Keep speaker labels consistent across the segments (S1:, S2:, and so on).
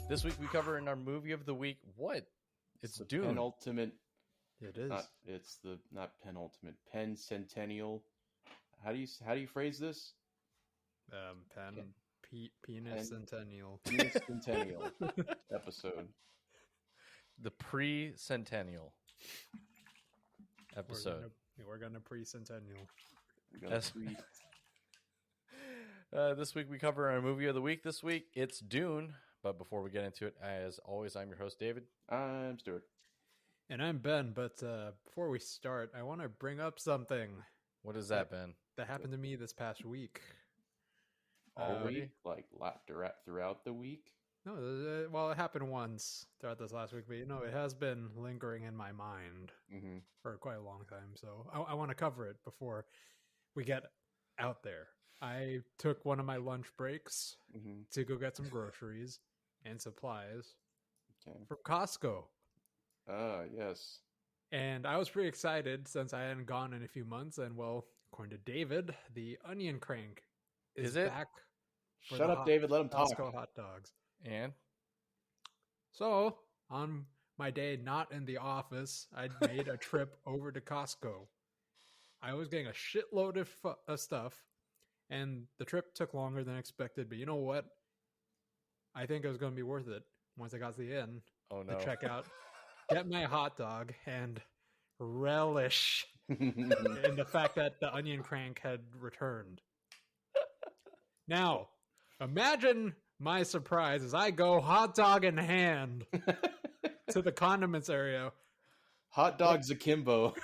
S1: This week we cover in our movie of the week. What? It's
S2: the
S1: Dune.
S2: Penultimate.
S3: It is.
S2: Not penultimate. Pencentennial. How do you phrase this?
S3: Penis centennial.
S2: Penis centennial episode.
S1: The pre-centennial episode.
S3: We're gonna pre-centennial.
S1: This week we cover our movie of the week. This week it's Dune. But before we get into it, as always, I'm your host, David.
S2: I'm Stuart.
S3: And I'm Ben. But before we start, I want to bring up something.
S1: What is that, Ben?
S3: That happened to me this past week.
S2: All week? Like throughout the week?
S3: No, well, it happened once throughout this last week, but it has been lingering in my mind for quite a long time. So I want to cover it before we get out there. I took one of my lunch breaks to go get some groceries and supplies from Costco.
S2: Yes.
S3: And I was pretty excited since I hadn't gone in a few months. And well, according to David, the onion crank is back.
S2: Shut up, David. Let him talk.
S3: Costco hot dogs.
S1: And
S3: so on my day not in the office, I made a trip over to Costco. I was getting a shitload of stuff, and the trip took longer than expected. But you know what? I think it was going to be worth it once I got to the end.
S1: Oh no!
S3: To check out, get my hot dog, and relish in the fact that the onion crank had returned. Now, imagine my surprise as I go hot dog in hand to the condiments area.
S2: Hotdogs Akimbo.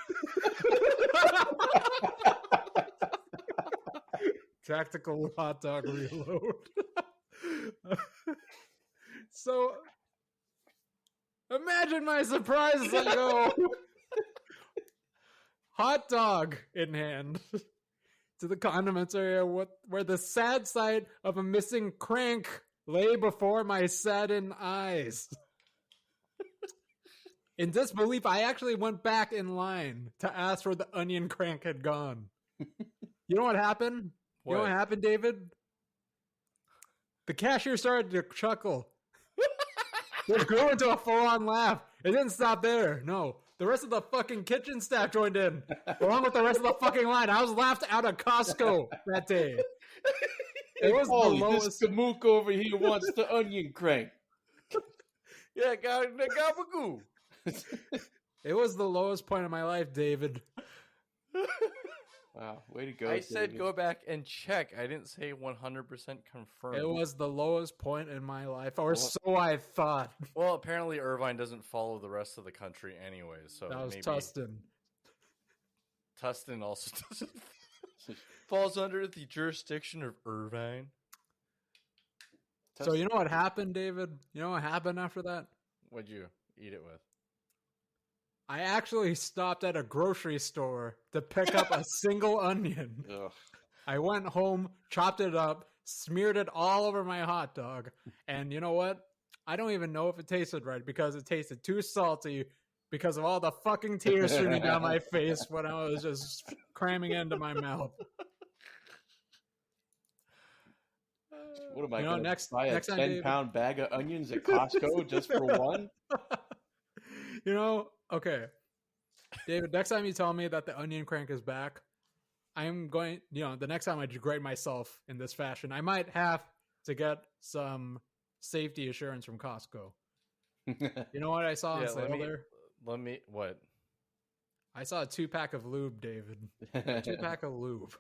S3: Tactical hot dog reload. So, imagine my surprise as I go hot dog in hand to the condiments area where the sad sight of a missing crank lay before my saddened eyes. In disbelief, I actually went back in line to ask where the onion crank had gone. You know what happened? You know what happened, David? The cashier started to chuckle. It grew into a full-on laugh. It didn't stop there. No. The rest of the fucking kitchen staff joined in, along with the rest of the fucking line. I was laughed out of Costco that day. It was the lowest.
S2: This Kamook over here wants the onion crank.
S1: Yeah, gabagoo.
S3: It was the lowest point of my life, David.
S2: Wow, way to go,
S1: I said
S2: David.
S1: go back and check. I didn't say 100% confirmed.
S3: It was the lowest point in my life, or so I thought.
S1: Well, apparently Irvine doesn't follow the rest of the country anyway, so
S3: that was
S1: maybe
S3: Tustin.
S1: Tustin also doesn't falls under the jurisdiction of Irvine.
S3: So you know what happened, David? You know what happened after that?
S1: What'd you eat it with?
S3: I actually stopped at a grocery store to pick up a single onion.
S2: Ugh.
S3: I went home, chopped it up, smeared it all over my hot dog. And you know what? I don't even know if it tasted right because it tasted too salty because of all the fucking tears streaming down my face when I was just cramming into my mouth.
S2: What am I
S3: You know,
S2: going to
S3: next
S2: buy a
S3: time,
S2: 10-pound bag of onions at Costco just for one?
S3: Okay. David, next time you tell me that the onion crank is back, I'm going, the next time I degrade myself in this fashion, I might have to get some safety assurance from Costco. You know what I saw on sale there?
S1: What?
S3: I saw a 2-pack of lube, David. A 2-pack of lube.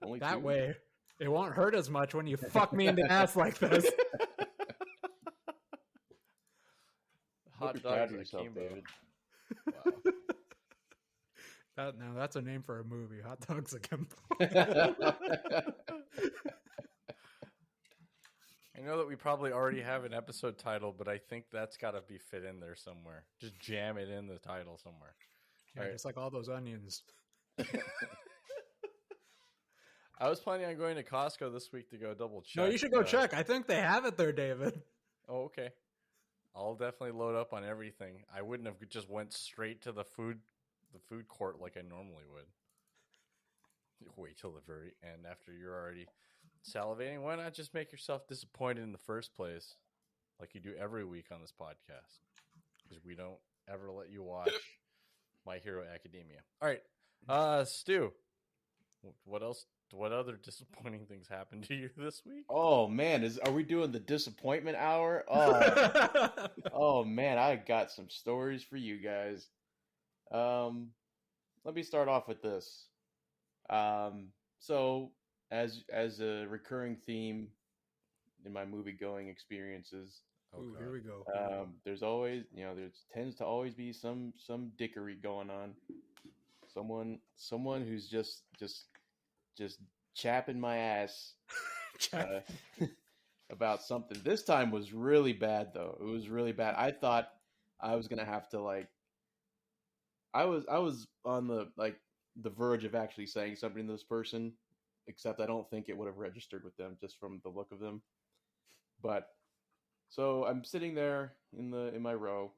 S2: Only
S3: That
S2: 2?
S3: way, it won't hurt as much when you fuck me in the ass like this.
S1: Hotdogs Akimbo. David. Wow.
S3: Now that's a name for a movie. Hotdogs Akimbo.
S1: I know that we probably already have an episode title, but I think that's got to be fit in there somewhere. Just jam it in the title somewhere.
S3: Yeah, right. Just like all those onions.
S1: I was planning on going to Costco this week to go double check.
S3: No, you should go check. I think they have it there, David.
S1: Oh, okay. I'll definitely load up on everything. I wouldn't have just went straight to the food court like I normally would. Wait till the very end after you're already salivating. Why not just make yourself disappointed in the first place? like you do every week on this podcast, because we don't ever let you watch My Hero Academia. All right, Stu, what else? What other disappointing things happened to you this week?
S2: Oh man, are we doing the disappointment hour? Oh man, I got some stories for you guys. Let me start off with this. So as a recurring theme in my movie going experiences,
S3: Ooh, here we go.
S2: there's always, there tends to always be some dickery going on. Someone who's just chapping my ass about something. This time was really bad though. It was really bad. I thought I was gonna have to I was on the verge of actually saying something to this person, except I don't think it would have registered with them just from the look of them. But so I'm sitting there in my row.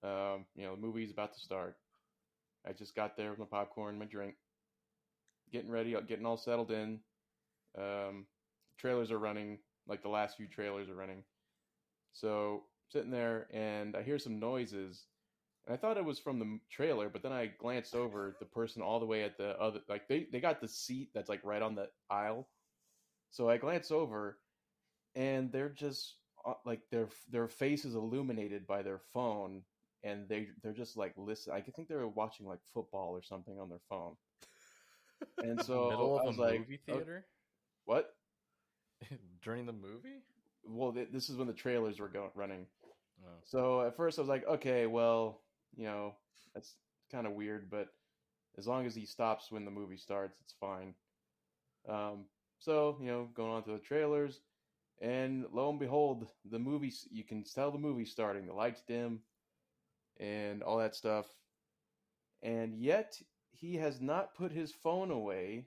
S2: The movie's about to start. I just got there with my popcorn, my drink, getting ready, getting all settled in. Trailers are running, like the last few trailers are running. So sitting there and I hear some noises. And I thought it was from the trailer, but then I glanced over the person all the way at the other, like they got the seat that's like right on the aisle. So I glance over and they're just like their face is illuminated by their phone, and they're just like listen. I think they were watching like football or something on their phone. And so
S1: Middle
S2: I
S1: of
S2: was
S1: a
S2: like,
S1: movie theater?
S2: What?
S1: During the movie?
S2: Well, this is when the trailers were running.
S1: Oh.
S2: So at first I was like, okay, well, that's kind of weird, but as long as he stops when the movie starts, it's fine. So, going on to the trailers, and lo and behold, the movie, you can tell the movie starting, the lights dim, and all that stuff. And yet, he has not put his phone away,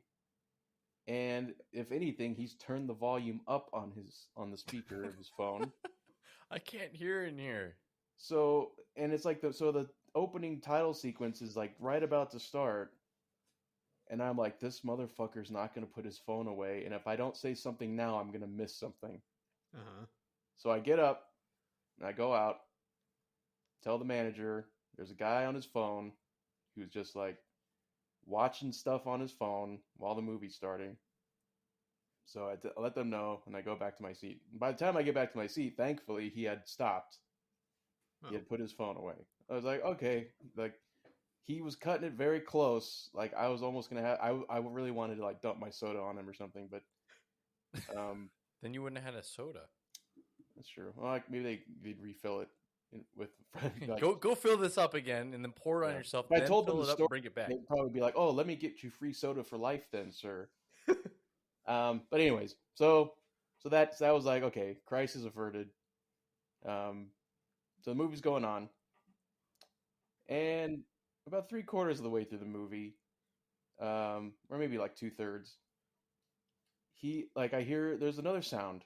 S2: and if anything, he's turned the volume up on the speaker of his phone.
S1: I can't hear in here.
S2: So, and it's like the opening title sequence is like right about to start, and I'm like, this motherfucker's not going to put his phone away, and if I don't say something now, I'm going to miss something. So I get up, and I go out, tell the manager, there's a guy on his phone who's just like watching stuff on his phone while the movie's starting. So I let them know, and I go back to my seat. And by the time I get back to my seat, thankfully, he had stopped. He had put his phone away. I was like, okay, like he was cutting it very close. Like I was almost gonna have. I really wanted to like dump my soda on him or something, but
S1: then you wouldn't have had a soda.
S2: That's true. Well, like maybe they'd refill it with. Like,
S1: go fill this up again, and then pour it on yourself.
S2: If I
S1: then
S2: told
S1: fill
S2: them
S1: it
S2: the
S1: up
S2: story,
S1: and bring it back.
S2: they'd probably be like, "Oh, let me get you free soda for life, then, sir." But anyways, so that was like, okay, crisis averted. So the movie's going on, and about 3/4 of the way through the movie, or maybe like 2/3, I hear there's another sound.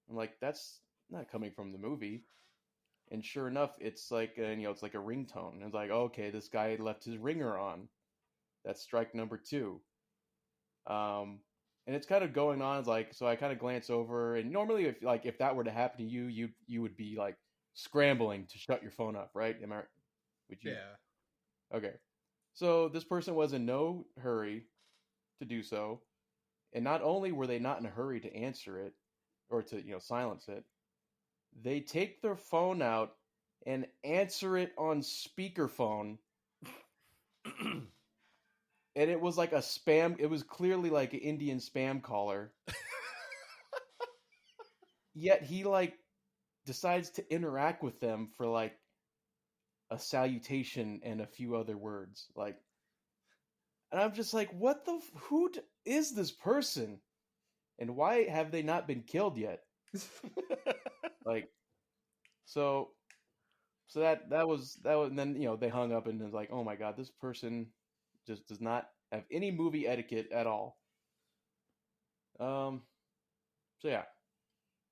S2: I'm like, that's not coming from the movie. And sure enough, it's like it's like a ringtone. And it's like, okay, this guy left his ringer on. That's strike number 2. And it's kind of going on. It's like, so I kind of glance over, and normally if that were to happen to you, you would be like scrambling to shut your phone up, right? Would you?
S3: Yeah.
S2: Okay. So this person was in no hurry to do so. And not only were they not in a hurry to answer it or to, silence it, they take their phone out and answer it on speakerphone. And it was like a spam. It was clearly like an Indian spam caller. Yet he decides to interact with them for like a salutation and a few other words. And I'm just like, what who is this person? And why have they not been killed yet? So that was, and then, they hung up and was like, oh my God, this person just does not have any movie etiquette at all. So yeah.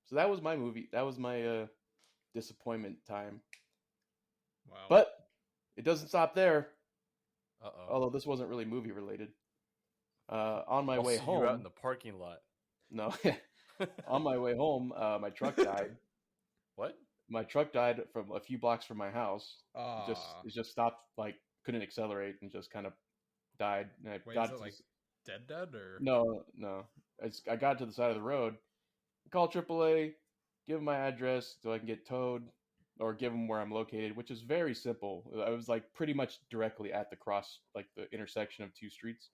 S2: So that was my movie. That was my disappointment time.
S3: Wow.
S2: But it doesn't stop there.
S1: Uh-oh.
S2: Although this wasn't really movie related. On my
S1: I'll
S2: way
S1: see
S2: home.
S1: you out in the parking lot.
S2: No. On my way home, my truck died.
S1: What?
S2: my truck died from a few blocks from my house. It just stopped, like couldn't accelerate and just kind of died. And I
S3: Wait,
S2: got
S3: is it like dead or?
S2: No. I got to the side of the road, call AAA, give them my address so I can get towed, or give them where I'm located, which is very simple. I was like pretty much directly at the cross, like the intersection of two streets.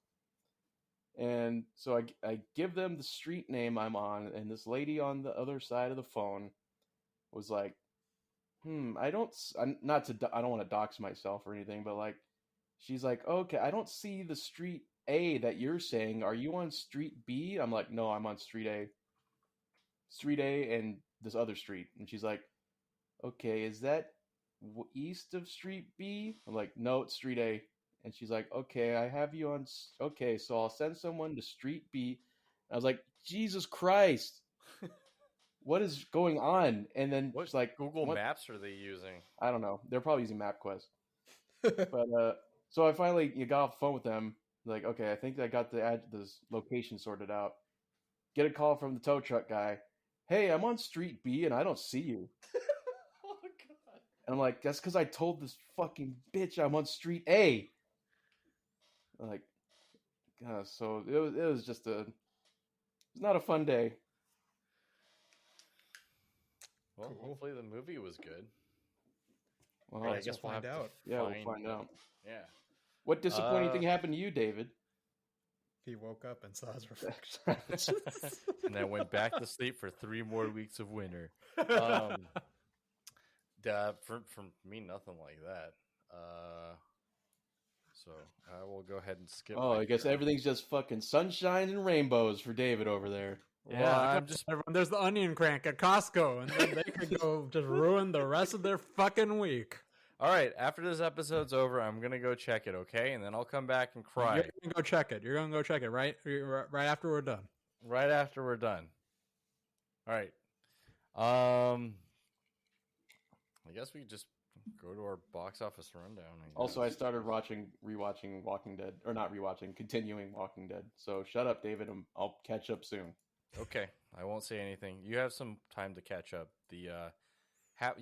S2: And so I give them the street name I'm on, and this lady on the other side of the phone was like, I don't want to dox myself or anything, but like, she's like, okay, I don't see the street A that you're saying. Are you on street B? I'm like, no, I'm on street A and this other street. And she's like, okay, is that east of street B? I'm like, no, it's street A. And she's like, okay, I have you on. Okay, so I'll send someone to street B. I was like, Jesus Christ. What is going on? And then
S1: What
S2: she's like,
S1: Google Maps are they using?
S2: I don't know. They're probably using MapQuest. But so I finally got off the phone with them. Like, okay, I think I got this location sorted out. Get a call from the tow truck guy. Hey, I'm on street B and I don't see you.
S1: Oh God!
S2: And I'm like, that's because I told this fucking bitch I'm on street A. I'm like, so it was just it's not a fun day.
S1: Well,
S3: Cool.
S1: hopefully the movie was good.
S2: Well,
S1: But I
S3: guess
S1: guess
S3: we'll
S1: we'll
S3: find
S1: have to
S3: out.
S2: Yeah, we'll find out.
S1: Yeah.
S2: What disappointing thing happened to you, David?
S3: He woke up and saw his reflection.
S1: And I went back to sleep for 3 more weeks of winter. For me, nothing like that. So I will go ahead and skip.
S2: Oh, I guess everything's just fucking sunshine and rainbows for David over there.
S1: Yeah, I'm just.
S3: Everyone, there's the onion crank at Costco, and then they could go just ruin the rest of their fucking week.
S1: All right, after this episode's over, I'm gonna go check it, okay, and then I'll come back and cry.
S3: You're gonna go check it. You're gonna go check it right after we're done.
S1: Right after we're done. All right. I guess we just go to our box office rundown.
S2: Also, I started rewatching Walking Dead, or not rewatching, continuing Walking Dead. So shut up, David. I'll catch up soon.
S1: Okay, I won't say anything. You have some time to catch up. You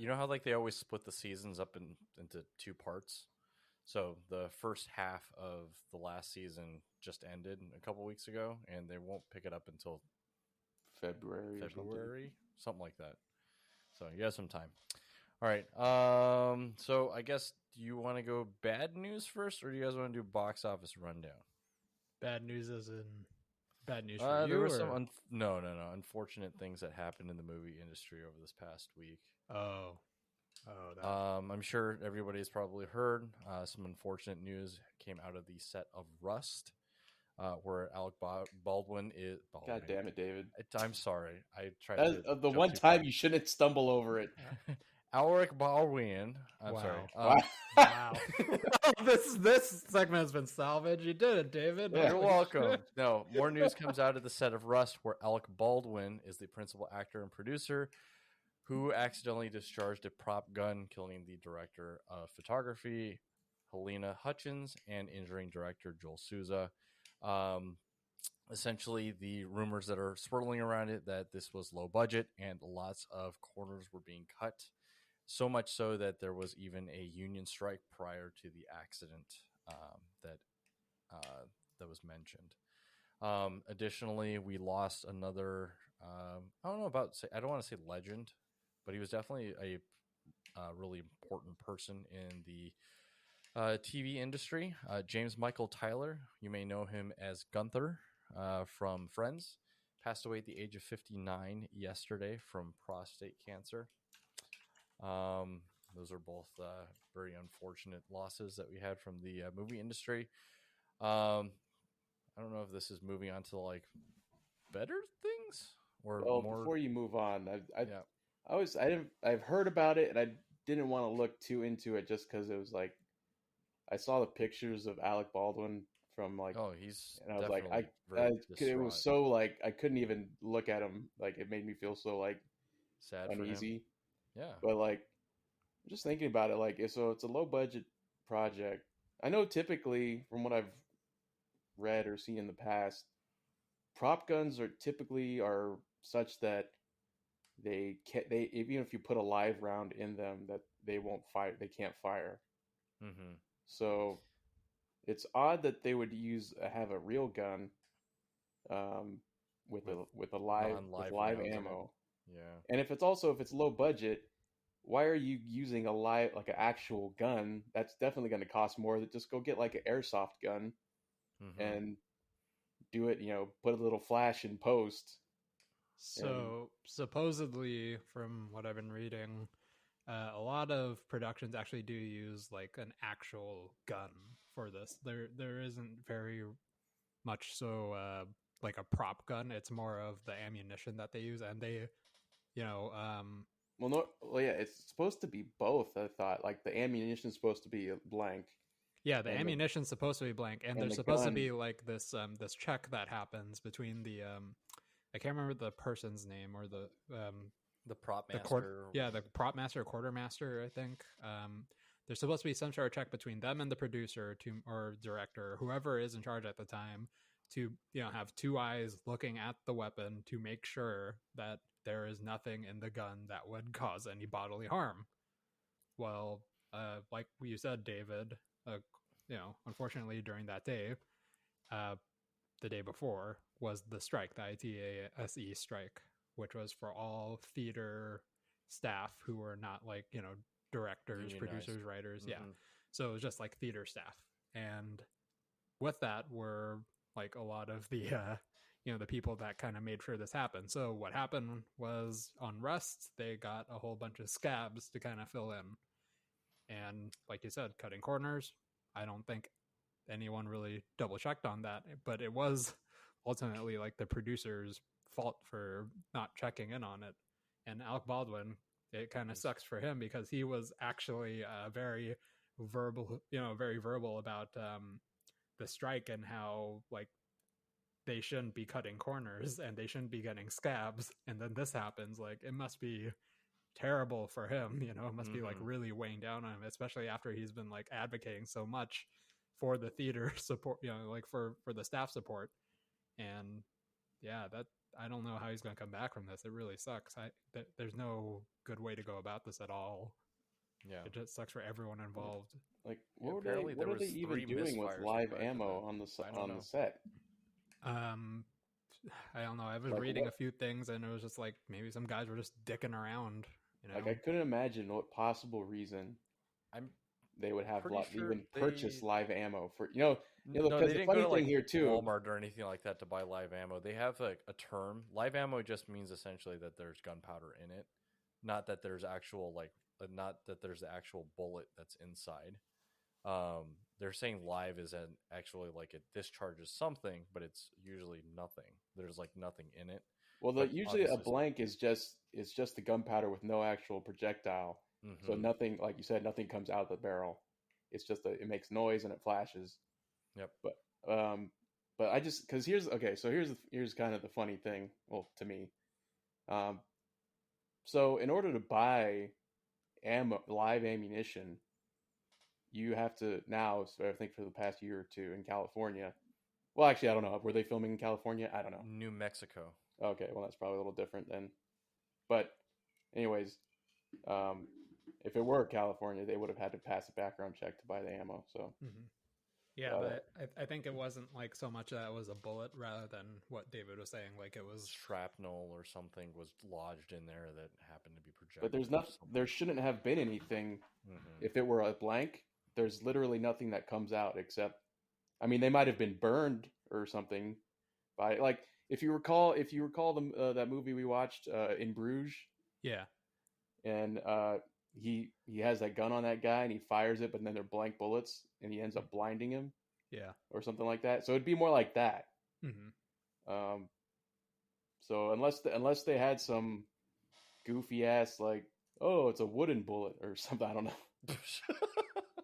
S1: know how like they always split the seasons up into 2 parts. So the first half of the last season just ended a couple weeks ago, and they won't pick it up until
S2: February,
S1: something like that. So you have some time. All right. So I guess, do you want to go bad news first, or do you guys want to do box office rundown?
S3: Bad news as in bad news for you?
S1: There were some no, unfortunate things that happened in the movie industry over this past week. I'm sure everybody's probably heard some unfortunate news came out of the set of Rust, where Alec Baldwin is.
S2: God damn it, David!
S1: I'm sorry. I tried.
S2: The one time you shouldn't stumble over it.
S1: Alec Baldwin. I'm sorry.
S3: Wow. This segment has been salvaged. You did it, David.
S1: Yeah. You're welcome. No, more news comes out of the set of Rust, where Alec Baldwin is the principal actor and producer who accidentally discharged a prop gun, killing the director of photography, Helena Hutchins, and injuring director Joel Souza. Essentially, the rumors that are swirling around it that this was low budget and lots of corners were being cut. So much so that there was even a union strike prior to the accident that was mentioned. Additionally, we lost another. I don't want to say legend, but he was definitely a really important person in the TV industry. James Michael Tyler, you may know him as Gunther from Friends, passed away at the age of 59 yesterday from prostate cancer. Those are both very unfortunate losses that we had from the movie industry. I don't know if this is moving on to like better things or more.
S2: Before you move on, I've heard about it and I didn't want to look too into it just because it was like I saw the pictures of Alec Baldwin from like and I was like it was so like I couldn't even look at him, like it made me feel so like
S1: sad,
S2: uneasy.
S1: Yeah,
S2: but like I'm just thinking about it, like so it's a low budget project. I know typically from what I've read or seen in the past, prop guns are typically such that they even if you put a live round in them, that they won't fire. They can't fire.
S1: Mm-hmm.
S2: So it's odd that they would have a real gun with a live
S1: non-live
S2: live
S1: rounds in it.
S2: ammo.
S1: Yeah.
S2: And if it's low budget, why are you using like an actual gun? That's definitely going to cost more. That just go get like an airsoft gun
S1: Mm-hmm.
S2: and do it. Put a little flash in post.
S3: So supposedly, from what I've been reading, a lot of productions actually do use like an actual gun for this. There isn't very much so like a prop gun. It's more of the ammunition that they use, and they,
S2: Well, yeah, it's supposed to be both. I thought like the ammunition's supposed to be blank.
S3: Yeah, the ammunition's supposed to be blank, and there's supposed to be like this check that happens between the I can't remember the person's name or
S1: the prop master.
S3: The prop master or quartermaster, I think. There's supposed to be some sort of check between them and the producer or director, or whoever is in charge at the time, to have two eyes looking at the weapon to make sure that there is nothing in the gun that would cause any bodily harm. Well, like you said, David, unfortunately during that day, the day before was the strike, the ITASE strike, which was for all theater staff who were not like, directors,
S1: unionized.
S3: Producers, writers.
S1: Mm-hmm.
S3: Yeah. So it was just like theater staff. And with that were like a lot of the, the people that kind of made sure this happened. So what happened was on Rust, they got a whole bunch of scabs to kind of fill in. And like you said, cutting corners, I don't think anyone really double checked on that, but it was ultimately like the producer's fault for not checking in on it. And Alec Baldwin, it kind of sucks for him because he was actually very verbal about the strike and how like they shouldn't be cutting corners and they shouldn't be getting scabs. And then this happens. Like, it must be terrible for him, it must be like really weighing down on him, especially after he's been like advocating so much for the theater support, like for the staff support. And yeah, that I don't know how he's going to come back from this. It really sucks. There's no good way to go about this at all.
S1: Yeah,
S3: it just sucks for everyone involved.
S2: Like, what are they even doing with live ammo on the set?
S3: I don't know. I was reading a few things, and it was just like maybe some guys were just dicking around.
S2: Like, I couldn't imagine what possible reason they would have purchase live ammo for because the funny thing here too,
S1: Walmart or anything like that to buy live ammo. They have a term. Live ammo just means essentially that there's gunpowder in it, not that there's actual the actual bullet that's inside. They're saying live is actually like it discharges something, but it's usually nothing. There's like nothing in it.
S2: Well, usually a blank is just the gunpowder with no actual projectile. Mm-hmm. So nothing, like you said, nothing comes out of the barrel. It's just it makes noise and it flashes.
S1: Yep.
S2: But I just because here's kind of the funny thing. Well, to me, so in order to buy live ammunition, you have to now. So I think for the past year or two in California. Well, actually, I don't know. Were they filming in California? I don't know.
S1: New Mexico.
S2: Okay, well, that's probably a little different then. But anyways, if it were California, they would have had to pass a background check to buy the ammo. So,
S3: yeah, but I think it wasn't like so much that it was a bullet rather than what David was saying. Like it was
S1: shrapnel or something was lodged in there that happened to be projected.
S2: But there's nothing. There shouldn't have been anything. Mm-hmm. If it were a blank, there's literally nothing that comes out except, I mean, they might have been burned or something by like. If you recall that movie we watched in Bruges,
S3: yeah,
S2: and he has that gun on that guy and he fires it, but then they're blank bullets and he ends up blinding him,
S3: yeah,
S2: or something like that. So it'd be more like that.
S3: Mm-hmm.
S2: So unless they had some goofy ass like, oh, it's a wooden bullet or something, I don't know.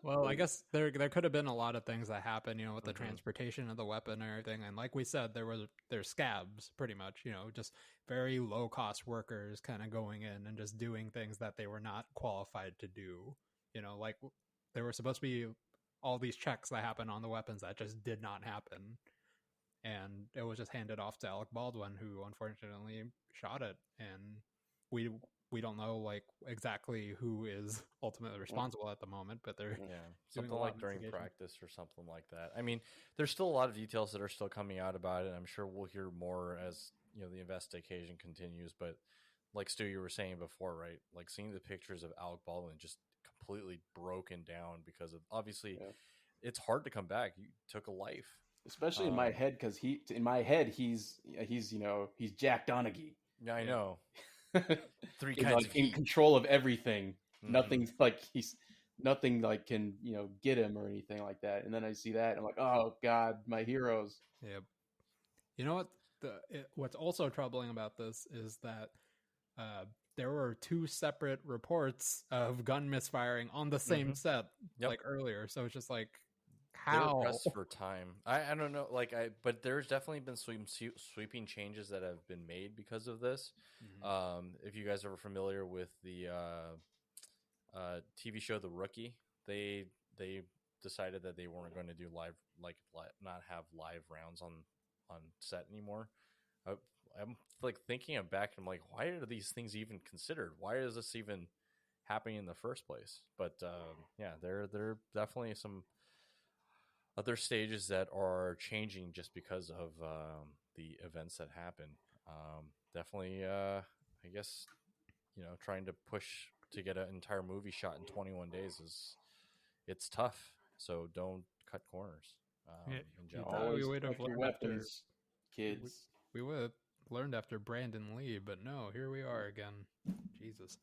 S3: Well, I guess there could have been a lot of things that happened, with the transportation of the weapon and everything. And like we said, there's scabs pretty much, just very low cost workers kind of going in and just doing things that they were not qualified to do. Like there were supposed to be all these checks that happened on the weapons that just did not happen. And it was just handed off to Alec Baldwin, who unfortunately shot it. And we don't know like exactly who is ultimately responsible at the moment, but they're
S1: something like during practice or something like that. I mean, there's still a lot of details that are still coming out about it. I'm sure we'll hear more as the investigation continues. But like Stu, you were saying before, right? Like seeing the pictures of Alec Baldwin just completely broken down because of obviously it's hard to come back. You took a life,
S2: especially in my head, because he's Jack Donaghy.
S1: Yeah, I know. Three
S2: he's
S1: kinds
S2: like
S1: of
S2: in
S1: heat.
S2: control of everything. Nothing like can get him or anything like that. And then I see that and I'm like, oh god, my heroes.
S3: Yep. You know what? What's also troubling about this is that there were 2 separate reports of gun misfiring on the same set like earlier. So it's just like, how?
S1: They're pressed for time. I don't know. But there's definitely been sweeping changes that have been made because of this. If you guys are familiar with the TV show The Rookie, they decided that they weren't going to do not have live rounds on set anymore. I'm like thinking back. I'm like, why are these things even considered? Why is this even happening in the first place? But there are definitely some other stages that are changing just because of the events that happen. Definitely, I guess trying to push to get an entire movie shot in 21 days it's tough. So don't cut corners.
S2: Always check your weapons, kids.
S3: We would have learned after Brandon Lee, but no, here we are again. Jesus.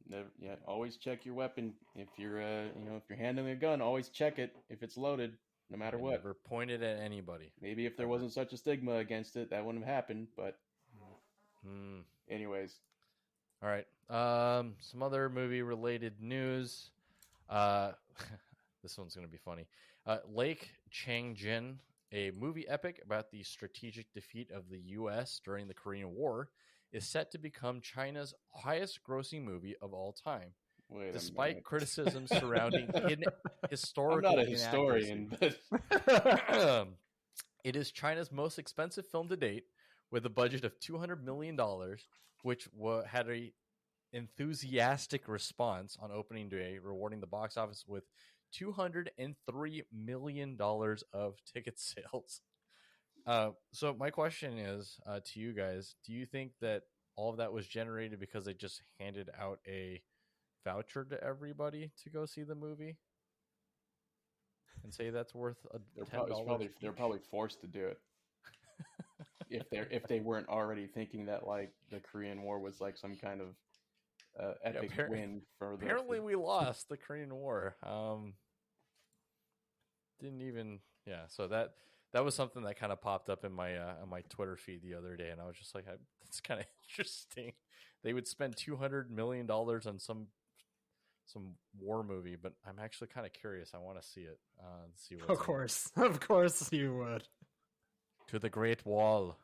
S2: Never, always check your weapon. If you're if you're handling a gun, always check it if it's loaded, no matter what.
S1: Never point it at anybody.
S2: Maybe if there wasn't such a stigma against it, that wouldn't have happened. But anyways,
S1: all right. Some other movie related news. This one's gonna be funny. Lake Changjin, a movie epic about the strategic defeat of the U.S. during the Korean War, is set to become China's highest-grossing movie of all time. Despite criticism surrounding historical
S2: I'm not a historian, but
S1: it is China's most expensive film to date, with a budget of $200 million, which had a enthusiastic response on opening day, rewarding the box office with $203 million of ticket sales. So my question is to you guys, do you think that all of that was generated because they just handed out a voucher to everybody to go see the movie and say that's worth $10?
S2: They're probably forced to do it. if they weren't already thinking that like the Korean War was like some kind of epic win for the.
S1: Apparently, we lost the Korean War. Didn't even So that was something that kind of popped up in my Twitter feed the other day, and I was just like, that's kind of interesting. They would spend $200 million on some war movie, but I'm actually kind of curious. I want to see it. See what.
S3: Of course, you would.
S1: To the Great Wall.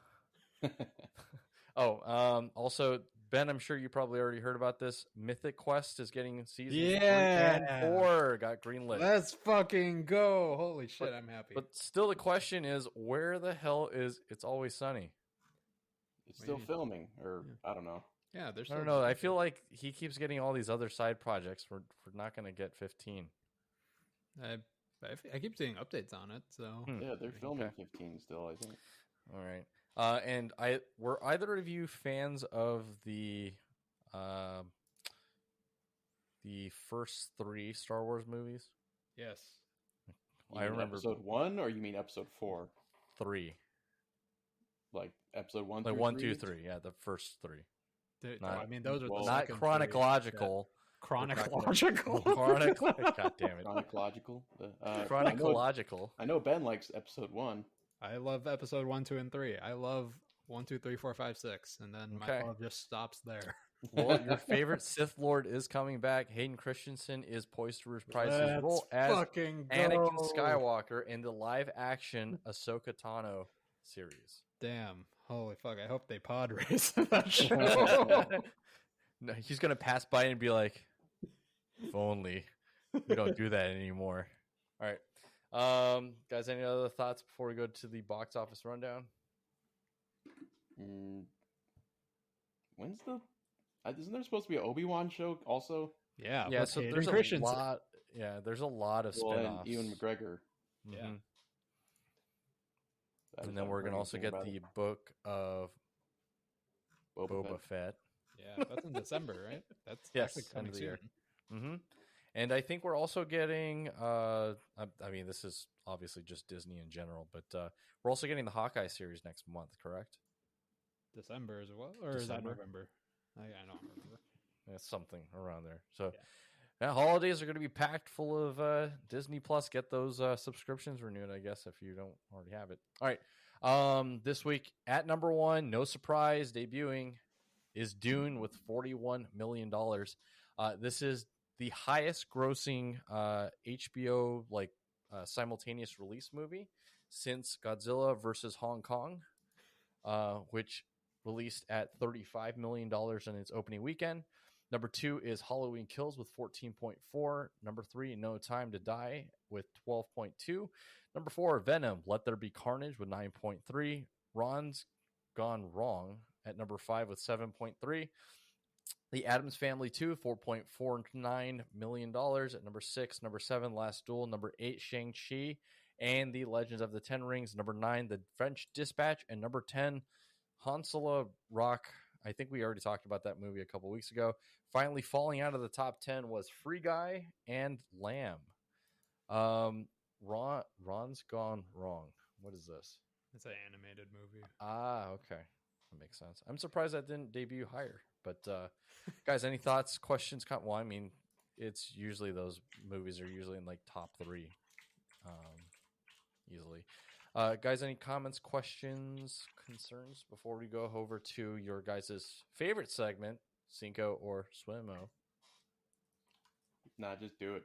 S1: Also, Ben, I'm sure you probably already heard about this. Mythic Quest is getting season 3 and 4 got greenlit.
S3: Let's fucking go! Holy shit, I'm happy.
S1: But still, the question is, where the hell is It's Always Sunny?
S2: It's still filming, or I don't know.
S3: Yeah, there's.
S1: I don't know. I feel like he keeps getting all these other side projects. We're not going to get 15.
S3: I keep seeing updates on it. So
S2: yeah, they're filming 15 still, I think.
S1: All right. And were either of you fans of the first 3 Star Wars movies?
S3: Yes.
S2: I remember episode 1, or you mean episode 4?
S1: 3.
S2: Like episode 1,
S1: like 1, 2, 3. Yeah, the first 3.
S3: I mean, those are the
S1: not chronological.
S3: Chronological.
S1: God damn it.
S2: Chronological.
S1: Chronological.
S2: I know Ben likes episode 1.
S3: I love episode 1, 2, and 3. I love 1, 2, 3, 4, 5, 6, and then my love just stops there.
S1: Well, your favorite Sith Lord is coming back. Hayden Christensen is poised to reprise his role as Anakin Skywalker in the live-action Ahsoka Tano series.
S3: Damn. Holy fuck. I hope they pod race that show.
S1: No, he's going to pass by and be like, if only we don't do that anymore. All right. Guys, any other thoughts before we go to the box office rundown?
S2: When's the Isn't there supposed to be an Obi-Wan show also?
S3: Yeah,
S1: Yeah,
S3: with
S1: so
S3: Hayden
S1: there's a
S3: Christensen.
S1: lot. Yeah, there's a lot of
S2: Well, and
S1: spin-offs.
S2: Ewan McGregor.
S3: Yeah.
S1: Mhm.
S2: I just
S1: And then
S2: haven't
S1: we're
S2: heard
S1: gonna also
S2: anything
S1: get
S2: about
S1: the
S2: it.
S1: book of Boba
S2: Fett.
S1: Fett.
S3: Yeah, that's in December, right? That's
S1: Yes,
S3: actually
S1: end
S3: coming
S1: of the
S3: soon.
S1: year. Mm-hmm. And I think we're also getting. I mean, this is obviously just Disney in general, but we're also getting the Hawkeye series next month. Correct?
S3: December as well, or is that
S1: December?
S3: November? I don't remember.
S1: It's something around there. So,
S3: Yeah.
S1: yeah, holidays are going to be packed full of Disney Plus. Get those subscriptions renewed, I guess, if you don't already have it. All right. This week at number one, no surprise, debuting is Dune with $41 million. This is the highest grossing HBO simultaneous release movie since Godzilla versus Hong Kong, which released at $35 million in its opening weekend. Number two is Halloween Kills with 14.4. Number three, No Time to Die with 12.2. Number four, Venom, Let There Be Carnage with 9.3. Ron's Gone Wrong at number 5 with 7.3. The Addams Family 2, $4.49 million at number 6. Number 7, Last Duel. Number 8, Shang-Chi and the Legends of the Ten Rings. Number 9, The French Dispatch. And number 10, Hansela Rock. I think we already talked about that movie a couple weeks ago. Finally falling out of the top 10 was Free Guy and Lamb. Ron's Gone Wrong. What is this?
S3: It's an animated movie.
S1: Okay. That makes sense. I'm surprised that didn't debut higher. But guys, any thoughts, questions? Well, I mean, it's usually those movies are usually in like top 3, easily. Guys, any comments, questions, concerns before we go over to your guys' favorite segment, Cinco or Swimo?
S2: Nah, just do it.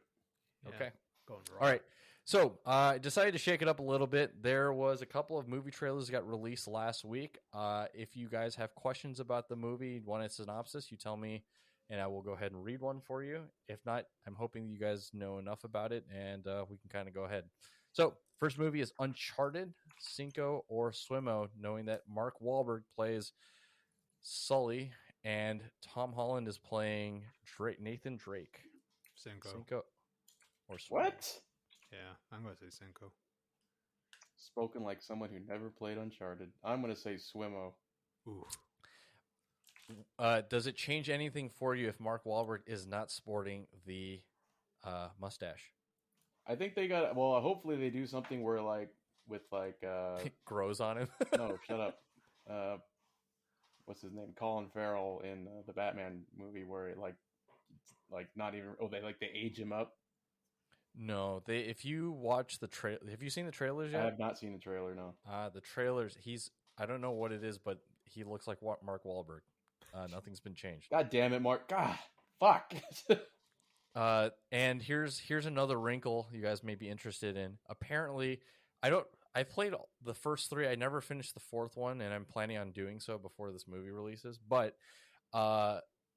S3: Yeah,
S1: Okay.
S3: going wrong.
S1: All right. So I decided to shake it up a little bit. There was a couple of movie trailers that got released last week. If you guys have questions about the movie, want a synopsis, you tell me, and I will go ahead and read one for you. If not, I'm hoping you guys know enough about it, and we can kind of go ahead. So first movie is Uncharted, Cinco or Swimo, knowing that Mark Wahlberg plays Sully and Tom Holland is playing Nathan Drake.
S3: Cinco.
S1: Or Swimo.
S2: What?
S3: Yeah, I'm going to say Cinco.
S2: Spoken like someone who never played Uncharted. I'm going to say Swimo.
S3: Ooh.
S1: Does it change anything for you if Mark Wahlberg is not sporting the mustache?
S2: I think they got. Well, hopefully they do something where
S1: It grows on him.
S2: No, shut up. What's his name? Colin Farrell in the Batman movie, where it like not even. Oh, they age him up.
S1: No, if you watch the trailer, have you seen the trailers yet?
S2: I have not seen the trailer. No.
S1: The trailers. I don't know what it is, but he looks like Mark Wahlberg. Nothing's been changed.
S2: God damn it, Mark. God, fuck.
S1: And here's another wrinkle you guys may be interested in. Apparently, I played the first 3. I never finished the 4th one, and I'm planning on doing so before this movie releases. But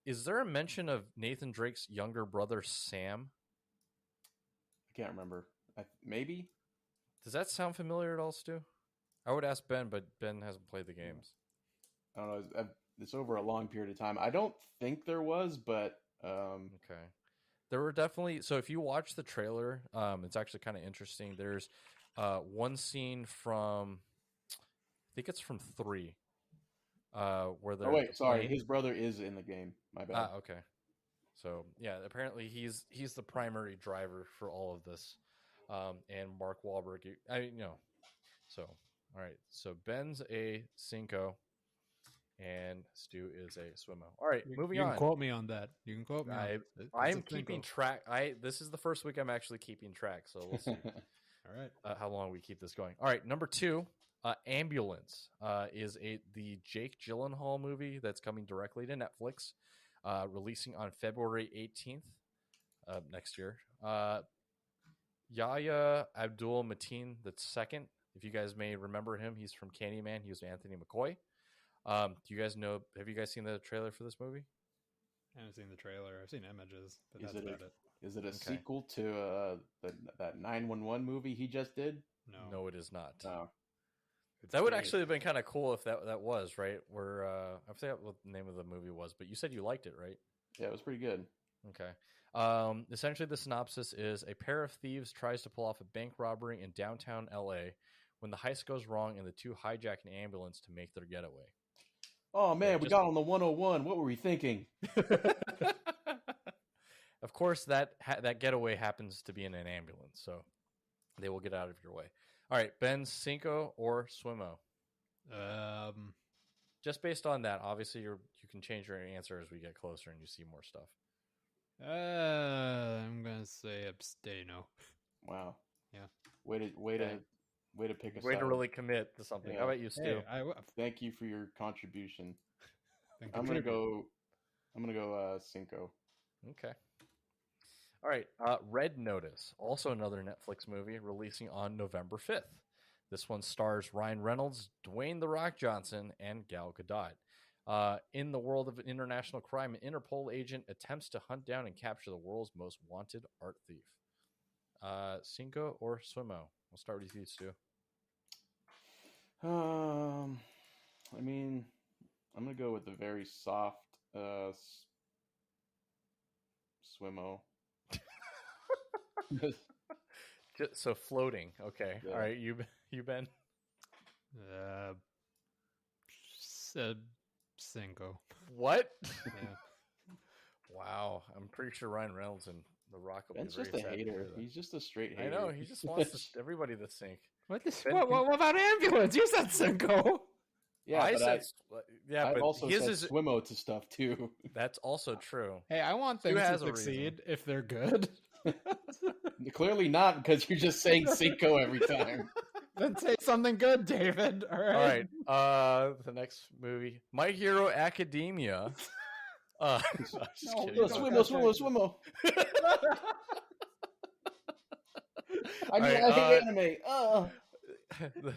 S1: is there a mention of Nathan Drake's younger brother Sam?
S2: I can't remember. Maybe.
S1: Does that sound familiar at all, Stu? I would ask Ben, but Ben hasn't played the games.
S2: I don't know. It's over a long period of time. I don't think there was, but
S1: Okay. There were definitely. So if you watch the trailer, it's actually kind of interesting. There's one scene from, I think it's from 3, where they're.
S2: Oh wait, sorry.
S1: playing.
S2: His brother is in the game. My bad.
S1: Okay. So yeah, apparently he's the primary driver for all of this, and Mark Wahlberg. So all right. So Ben's a Cinco, and Stu is a Swimo. All right, moving
S3: you
S1: on.
S3: can quote me on that. You can quote me.
S1: I'm keeping track. This is the first week I'm actually keeping track, so we'll see
S3: All right.
S1: how long we keep this going. All right, number 2, Ambulance is the Jake Gyllenhaal movie that's coming directly to Netflix, releasing on February 18th next year. Yahya Abdul Mateen II, if you guys may remember him, he's from Candyman. He was Anthony McCoy. Do you guys know? Have you guys seen the trailer for this movie?
S3: I haven't seen the trailer. I've seen images, but
S2: Is
S3: that's
S2: it
S3: about it.
S2: Is it a sequel to that 911 movie he just did?
S3: No.
S1: No, it is not.
S2: No.
S1: That would actually have been kind of cool if that was right. Where I forget what the name of the movie was, but you said you liked it, right?
S2: Yeah, it was pretty good.
S1: Okay. Essentially, the synopsis is a pair of thieves tries to pull off a bank robbery in downtown LA when the heist goes wrong and the two hijack an ambulance to make their getaway.
S2: Oh man,
S1: Yeah,
S2: we got on the 101. What were we thinking?
S1: Of course, that getaway happens to be in an ambulance, so they will get out of your way. All right, Ben, Cinco or Swimo? Just based on that, obviously you can change your answer as we get closer and you see more stuff.
S3: I'm gonna say abstaino.
S2: Wow.
S3: Yeah.
S2: Way to pick a
S1: Way
S2: side.
S1: to really commit to something.
S2: Yeah.
S1: How about you, Stu?
S3: Hey,
S2: Thank you for your contribution.
S3: thank you.
S2: I'm gonna go Cinco.
S1: Okay. All right. Red Notice, also another Netflix movie releasing on November 5th. This one stars Ryan Reynolds, Dwayne "The Rock" Johnson, and Gal Gadot. In the world of international crime, an Interpol agent attempts to hunt down and capture the world's most wanted art thief. Cinco or Swimo? We'll start with you, Stu.
S2: I mean, I'm gonna go with the very soft Swimo.
S1: So floating. Okay.
S2: Yeah.
S1: All right. You Ben?
S3: Cinco.
S1: What?
S3: Yeah.
S1: Wow. I'm pretty sure Ryan Reynolds and The Rock will
S2: Ben's
S1: be
S2: just
S1: very
S2: a
S1: sad to hear
S2: hater.
S1: that.
S2: He's just a straight hater.
S1: I know. He just wants everybody to sink.
S3: What
S1: Ben,
S3: what about ambulance? You said Cinco.
S2: Yeah,
S1: I
S2: but
S1: said, yeah,
S2: I've
S1: but
S2: also
S1: his
S2: said
S1: is
S2: Swimo to stuff too.
S1: that's also true.
S3: Hey, I want
S1: Stu
S3: things to
S1: has a reason.
S3: succeed if they're good.
S2: Clearly not, because you're just saying Cinco every time.
S3: Then say something good, David. All right.
S1: All right. The next movie, My Hero Academia. Just
S3: No,
S1: kidding.
S2: Swimo. I mean,
S1: All right,
S2: I hate anime.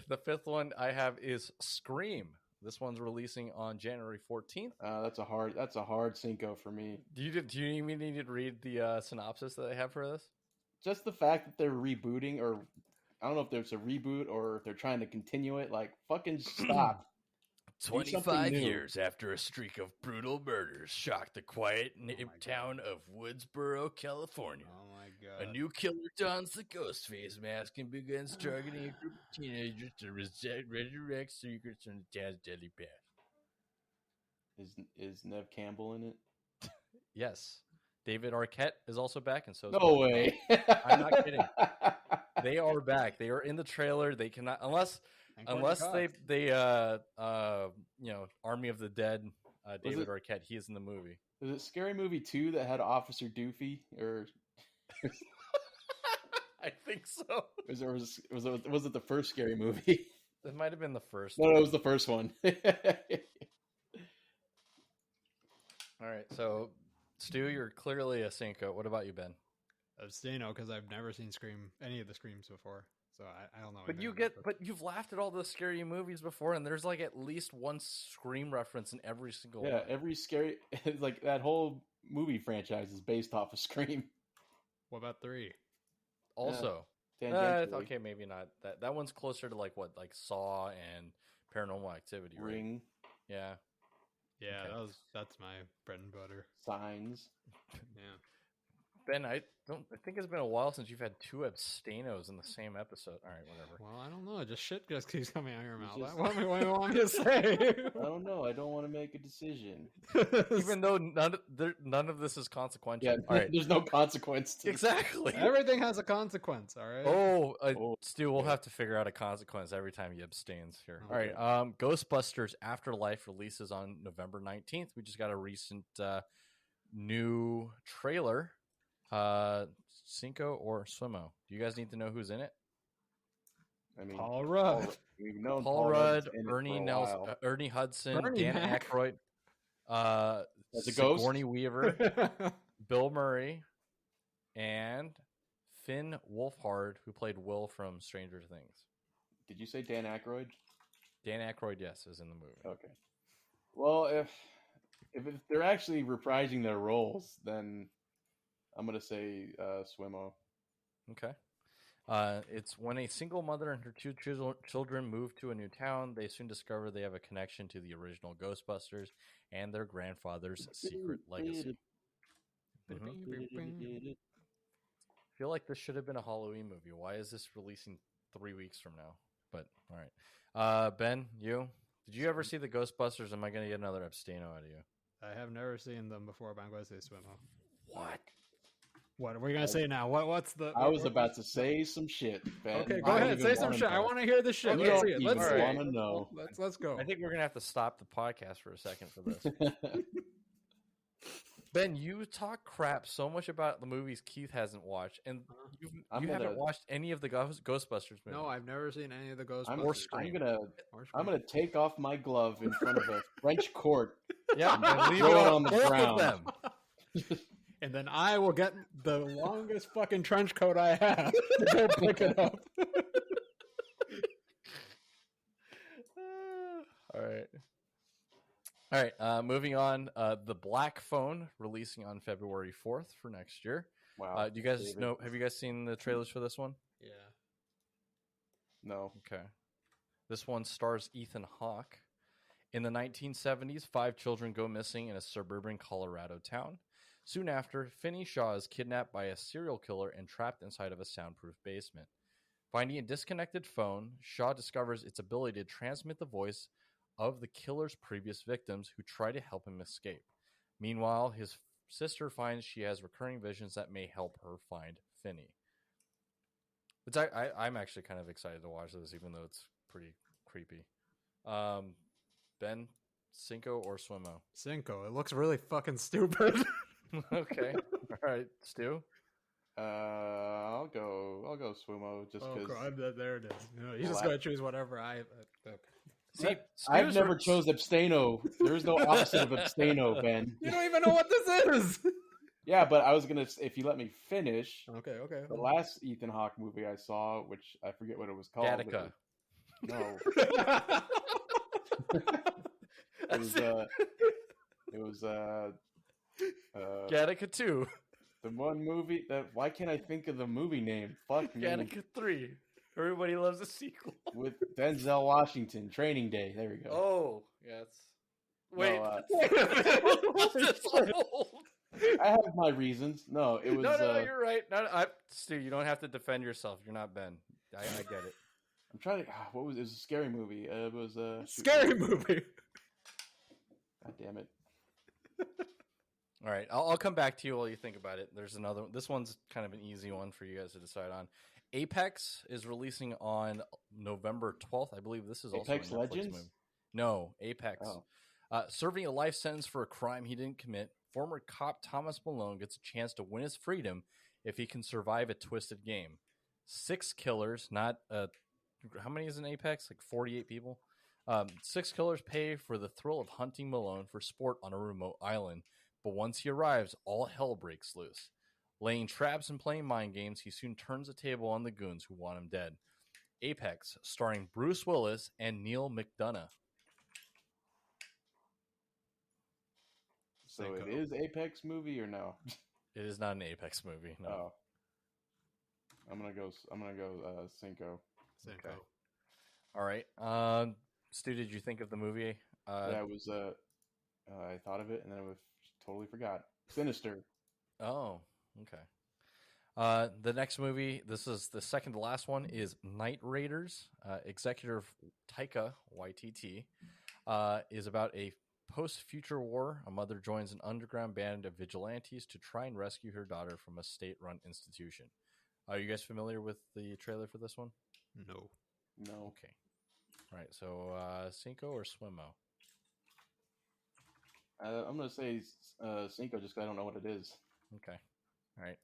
S1: the fifth one I have is Scream. This one's releasing on January 14th.
S2: That's a hard Cinco for me.
S1: Do you even need to read the synopsis that I have for this?
S2: Just the fact that they're rebooting, or I don't know if there's a reboot or if they're trying to continue it. Like, fucking stop.
S1: 25
S2: new.
S1: years after a streak of brutal murders shocked the quiet town of Woodsboro, California.
S3: Oh my god.
S1: A new killer dons the ghost face mask and begins targeting a group of teenagers to resurrect secrets from the town's deadly past.
S2: Is Nev Campbell in it?
S1: Yes. David Arquette is also back, and so is
S2: No way.
S1: I'm not kidding. They are back. They are in the trailer. They cannot unless they Army of the Dead, David Arquette, he is in the movie.
S2: Was it Scary Movie 2 that had Officer Doofy, or
S1: I think so.
S2: Was it the first Scary Movie?
S1: It might have been the first.
S2: No, it was the first one.
S1: All right, so Stu, you're clearly a Cinco. What about you, Ben?
S3: Abstaino, because I've never seen any of the Screams before, so I don't know.
S1: But you've laughed at all the scary movies before, and there's like at least one Scream reference in every single one.
S2: Every scary, like that whole movie franchise is based off of Scream.
S3: What about 3?
S1: Also, okay, maybe not. That one's closer to like Saw and Paranormal Activity, right?
S2: Ring.
S1: Yeah.
S3: Yeah,
S1: Okay.
S3: that's my bread and butter.
S2: Signs.
S3: Yeah.
S1: Ben, I think it's been a while since you've had 2 abstainos in the same episode. All right, whatever.
S3: Well, I don't know. Shit just keeps coming out of your mouth.
S2: Just-
S3: What do you want me to say?
S2: I don't know. I don't want to make a decision.
S1: Even though none of this is consequential.
S2: Yeah,
S1: All right.
S2: there's no consequence to
S1: Exactly.
S3: Everything has a consequence, all right?
S1: Stu, we'll have to figure out a consequence every time he abstains here. All right. Ghostbusters Afterlife releases on November 19th. We just got a recent new trailer. Cinco or Swimo? Do you guys need to know who's in it?
S2: I mean,
S3: Paul Rudd.
S2: We've known
S1: Paul Rudd,
S2: Rudd's in it
S1: Ernie
S2: for a
S1: Nelson,
S2: while.
S1: Ernie Hudson,
S3: Bernie
S1: Dan
S3: Mac.
S1: Aykroyd,
S2: As a ghost?
S1: Sigourney Weaver, Bill Murray, and Finn Wolfhard, who played Will from Stranger Things.
S2: Did you say Dan Aykroyd?
S1: Dan Aykroyd, yes, is in the movie.
S2: Okay. Well, if they're actually reprising their roles, then I'm gonna say Swimo.
S1: Okay. It's when a single mother and her two children move to a new town, they soon discover they have a connection to the original Ghostbusters and their grandfather's secret legacy. I feel like this should have been a Halloween movie. Why is this releasing 3 weeks from now? But all right. Ben, did you ever see the Ghostbusters? Am I going to get another abstaino out of you?
S3: I have never seen them before, but I'm going to say Swimmo.
S1: What?
S3: What are we going to say now? What's the...
S2: I was about to say some shit, Ben.
S3: Okay, go ahead. Say some shit. I want to hear the shit. Let's see it. Let's see
S2: want to know.
S3: Let's go.
S1: I think we're going to have to stop the podcast for a second for this. Ben, you talk crap so much about the movies Keith hasn't watched, and you haven't watched any of the Ghostbusters movies.
S3: No, I've never seen any of the Ghostbusters.
S2: I'm gonna take off my glove in front of a French court.
S1: Yeah, and leave it on the ground.
S3: And then I will get the longest fucking trench coat I have to go pick it up.
S1: All right. Moving on. The Black Phone releasing on February 4th for next year.
S2: Wow.
S1: Do you guys know? Have you guys seen the trailers for this one?
S3: Yeah.
S2: No.
S1: Okay. This one stars Ethan Hawke. In the 1970s, 5 children go missing in a suburban Colorado town. Soon after, Finney Shaw is kidnapped by a serial killer and trapped inside of a soundproof basement. Finding a disconnected phone, Shaw discovers its ability to transmit the voice of the killer's previous victims who try to help him escape. Meanwhile, his sister finds she has recurring visions that may help her find Finney. I'm actually kind of excited to watch this, even though it's pretty creepy. Ben, Cinco or Swimmo?
S3: Cinco. It looks really fucking stupid.
S1: Okay. All right, Stu?
S2: I'll go Swimmo just because.
S3: There it is. You just gotta choose whatever I. Okay.
S2: See, I've never chose abstaino. There is no opposite of abstaino, Ben.
S3: You don't even know what this is.
S2: Yeah, but I was gonna, if you let me finish.
S3: Okay.
S2: The last Ethan Hawke movie I saw, which I forget what it was called.
S1: Gattaca.
S2: No. It was
S1: Gattaca 2.
S2: The one movie that, why can't I think of the movie name? Fuck me.
S1: Gattaca 3. Everybody loves a sequel.
S2: With Denzel Washington, Training Day. There we go.
S1: Oh, yes. Wait.
S2: No,
S1: That's so old.
S2: I have my reasons. No, it was.
S1: No, you're right. Stu, you don't have to defend yourself. You're not Ben. I get it.
S2: I'm trying to. What was it? It was a scary movie. It was a
S3: scary movie.
S2: God damn it.
S1: All right, I'll come back to you while you think about it. There's another. This one's kind of an easy one for you guys to decide on. Apex is releasing on November 12th. I believe this is also
S2: Apex
S1: a Netflix
S2: Legends?
S1: movie. No, Apex.
S2: Oh.
S1: Serving a life sentence for a crime he didn't commit, former cop Thomas Malone gets a chance to win his freedom if he can survive a twisted game. 6 killers, not how many is in Apex? Like 48 people. 6 killers pay for the thrill of hunting Malone for sport on a remote island. But once he arrives, all hell breaks loose. Laying traps and playing mind games, he soon turns the table on the goons who want him dead. Apex, starring Bruce Willis and Neil McDonough.
S2: So it is Apex movie or no?
S1: It is not an Apex movie. No.
S2: Oh. I'm gonna go Cinco.
S1: Okay. All right. Stu, did you think of the movie?
S2: Yeah, it was. I thought of it and then I totally forgot. Sinister.
S1: Oh, okay. The next movie, this is the second to last one, is Night Raiders. Executive Taika Waititi is about a post-future war. A mother joins an underground band of vigilantes to try and rescue her daughter from a state-run institution. Are you guys familiar with the trailer for this one?
S3: No.
S1: Okay. All right, so Cinco or Swimmo?
S2: I'm going to say Cinco just because I don't know what it is.
S1: Okay. All right.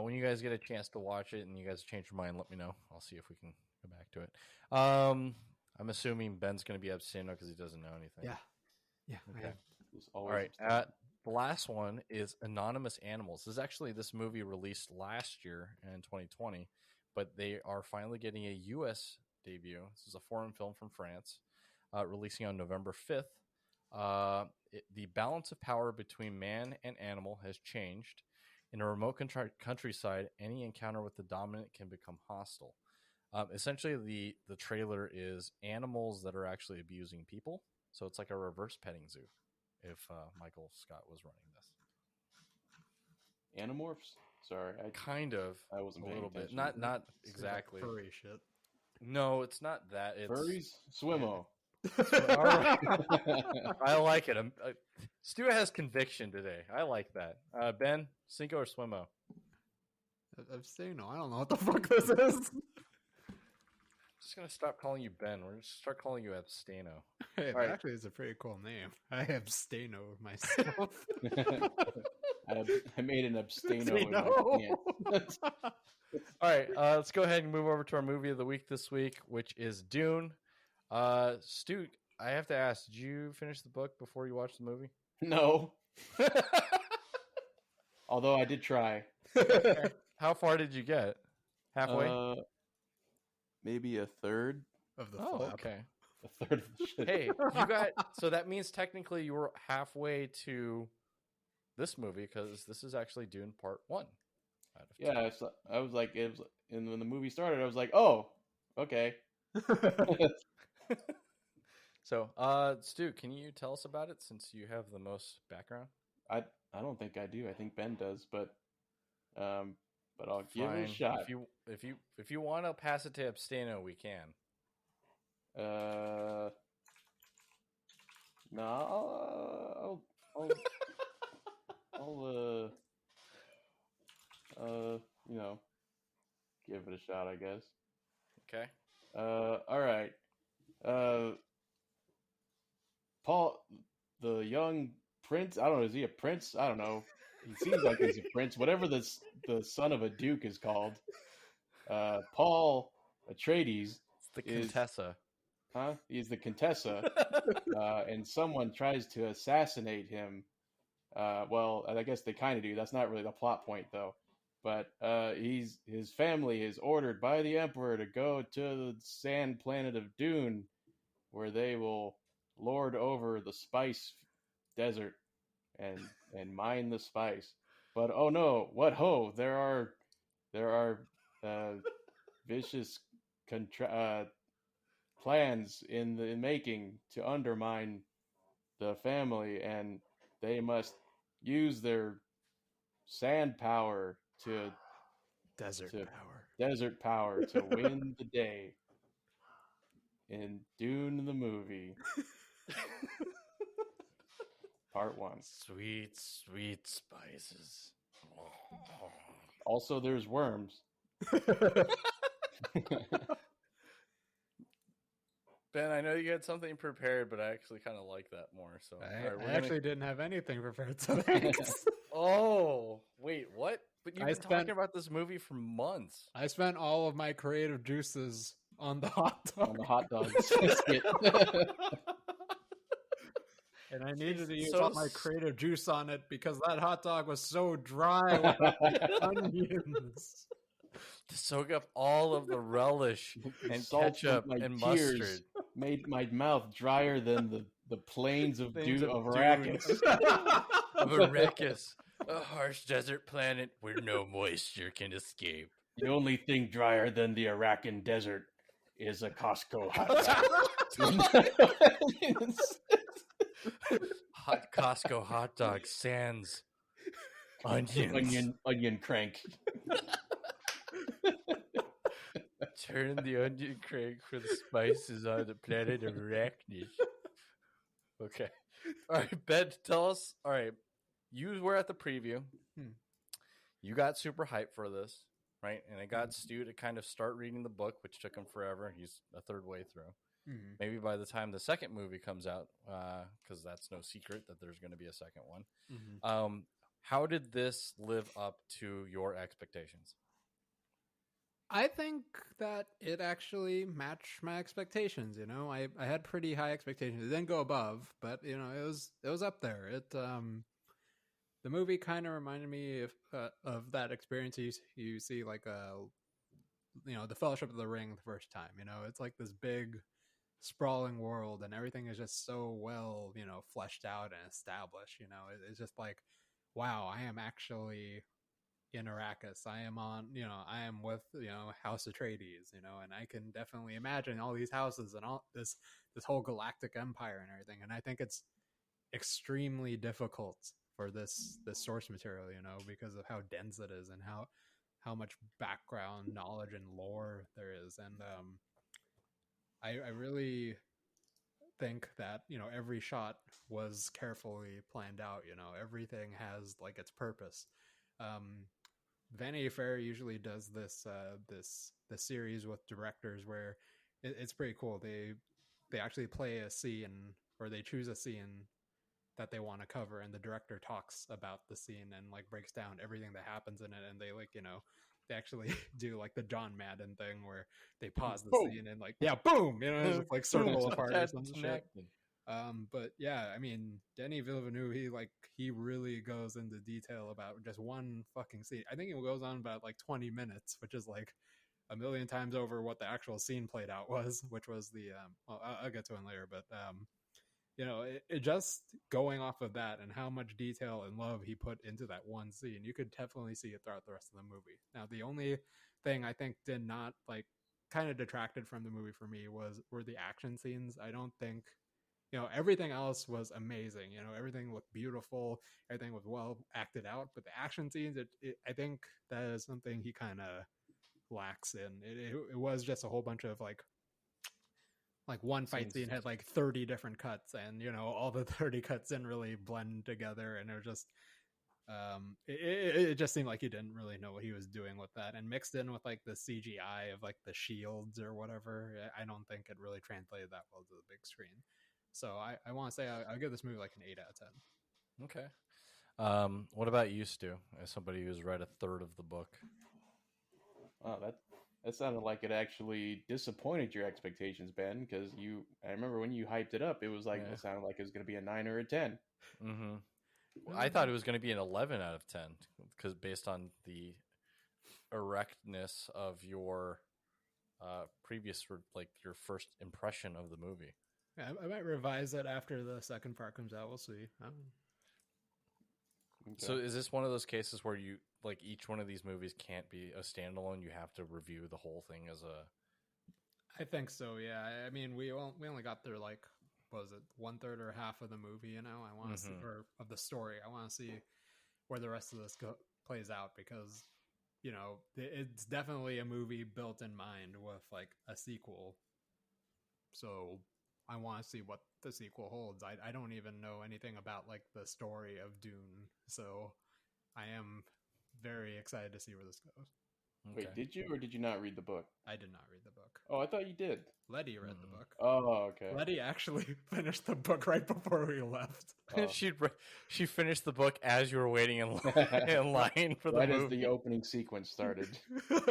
S1: When you guys get a chance to watch it and you guys change your mind, let me know. I'll see if we can go back to it. I'm assuming Ben's going to be abstained because he doesn't know anything.
S3: Yeah.
S1: Okay. All right. The last one is Anonymous Animals. This movie released last year in 2020, but they are finally getting a U.S. debut. This is a foreign film from France, releasing on November 5th. The balance of power between man and animal has changed. In a remote countryside, any encounter with the dominant can become hostile. Essentially, the trailer is animals that are actually abusing people. So it's like a reverse petting zoo. If Michael Scott was running this,
S2: Animorphs. Sorry,
S1: kind of
S2: I wasn't
S1: a
S2: paying
S1: little bit,
S2: attention.
S1: not
S3: It's
S1: exactly.
S3: like furry shit.
S1: No, it's not that. It's
S2: Furries, Swimmo.
S1: All right. I like it. Stu has conviction today. I like that. Ben, Cinco or Swimmo?
S3: Abstaino. I don't know what the fuck this is.
S1: I'm just gonna stop calling you Ben. We're just start calling you Abstaino.
S3: Hey,
S1: Right.
S3: actually, it's a pretty cool name. I abstaino myself.
S2: I made an abstaino in my pants.
S1: All right, let's go ahead and move over to our movie of the week this week, which is Dune. Stu, I have to ask, did you finish the book before you watched the movie?
S2: No. Although I did try.
S1: Okay. How far did you get? Halfway?
S2: Maybe a third.
S3: Of the
S1: Oh,
S3: flap.
S1: okay.
S2: A third of the shit.
S1: Hey, you got so that means technically you were halfway to this movie because this is actually Dune Part 1. Out of 2.
S2: Yeah, I was like, and when the movie started, I was like, oh, okay.
S1: So, Stu, can you tell us about it since you have the most background?
S2: I don't think I do. I think Ben does, but I'll give it a
S1: Fine.
S2: shot.
S1: If you want to pass it to Abstaino, we can.
S2: No, I'll you know, give it a shot, I guess.
S1: Okay.
S2: All right. Paul, the young prince. I don't know. Is he a prince? I don't know. He seems like he's a prince. Whatever the son of a duke is called. Paul Atreides.
S1: It's the Contessa.
S2: Huh? He's the Contessa. And someone tries to assassinate him. Well, I guess they kind of do. That's not really the plot point, though. But his family is ordered by the Emperor to go to the sand planet of Dune, where they will lord over the spice desert and mine the spice. But oh no, what ho! There are vicious plans in the making to undermine the family, and they must use their sand power to
S3: Desert
S2: power to win the day in Dune the movie. Part 1.
S1: Sweet, sweet spices.
S2: Also, there's worms.
S1: Ben, I know you had something prepared, but I actually kind of like that more. So
S3: I actually didn't have anything prepared, so thanks.
S1: Oh, wait, what? But you've been
S3: spent-
S1: talking about this movie for months.
S3: I spent all of my creative juices on the hot dog.
S2: On the hot dog skit.
S3: And I needed to use
S1: So
S3: all my creative juice on it because that hot dog was so dry with onions.
S1: To soak up all of the relish and
S2: Salt from
S1: ketchup
S2: my
S1: and
S2: tears
S1: mustard.
S2: made my mouth drier than the plains of
S1: Plains
S2: Dune
S1: of
S2: of Arrakis.
S1: Of Arrakis, a harsh desert planet where no moisture can escape.
S2: The only thing drier than the Arakan desert is a Costco hot dog.
S1: Hot Costco hot dog sans onions.
S2: Onion crank.
S1: Turn the onion crank for the spices on the planet of Arrakis. Okay. All right, Ben, tell us. All right, you were at the preview. You got super hyped for this, right? And it got Stu to kind of start reading the book, which took him forever. He's a third way through.
S3: Mm-hmm.
S1: Maybe by the time the second movie comes out, because that's no secret that there's going to be a second one.
S3: Mm-hmm.
S1: How did this live up to your expectations?
S3: I think that it actually matched my expectations. You know, I had pretty high expectations. It didn't go above, but you know, it was up there. The movie kind of reminded me of that experience you see like the Fellowship of the Ring the first time. You know, it's like this big sprawling world, and everything is just so well, fleshed out and established. You know, it's just like, wow, I am actually in Arrakis. I am on, I am with, House Atreides, and I can definitely imagine all these houses and all this whole galactic empire and everything. And I think it's extremely difficult for this source material, because of how dense it is and how much background knowledge and lore there is. And I really think that every shot was carefully planned out. Everything has like its purpose. Vanity Fair usually does this series with directors where it's pretty cool. They actually play a scene, or they choose a scene that they want to cover, and the director talks about the scene and like breaks down everything that happens in it, and they like they actually do like the John Madden thing where they pause the scene and like boom, it's like circle apart or some shit. But yeah, I mean, Denis Villeneuve, he really goes into detail about just one fucking scene. I think it goes on about like 20 minutes, which is like a million times over what the actual scene played out was, which was the I'll get to it later, but it just going off of that and how much detail and love he put into that one scene, you could definitely see it throughout the rest of the movie. Now, the only thing I think did not like kind of detracted from the movie for me were the action scenes. I don't think, everything else was amazing. Everything looked beautiful. Everything was well acted out, but the action scenes, I think that is something he kind of lacks in. It was just a whole bunch of like one fight scene had like 30 different cuts, and all the 30 cuts didn't really blend together, and it was just it just seemed like he didn't really know what he was doing with that, and mixed in with like the CGI of like the shields or whatever, I don't think it really translated that well to the big screen. So I want to say I'll give this movie like an 8 out of 10.
S1: Okay. What about you, Stu, as somebody who's read a third of the book?
S2: Oh, that sounded like it actually disappointed your expectations, Ben, because I remember when you hyped it up, it was like, it sounded like it was going to be a 9 or a 10.
S1: Mm-hmm. I thought it was going to be an 11 out of 10, because based on the erectness of your previous, like your first impression of the movie.
S3: Yeah, I might revise it after the second part comes out. We'll see.
S2: Okay.
S1: So is this one of those cases where you like each one of these movies can't be a standalone? You have to review the whole thing as a.
S3: I think so. Yeah. I mean, we only got through like, what was it, 1/3 or half of the movie? I want to see, or of the story. I want to see where the rest of this plays out, because it's definitely a movie built in mind with like a sequel. So I want to see what the sequel holds. I don't even know anything about like the story of Dune, so I am very excited to see where this goes.
S2: Okay. Wait, did you or did you not read the book?
S3: I did not read the book.
S2: Oh, I thought you did.
S3: Letty read the book.
S2: Oh, okay.
S3: Letty actually finished the book right before we left.
S1: Oh. She finished the book as you were waiting in line for the
S2: right
S1: movie.
S2: As the opening sequence started.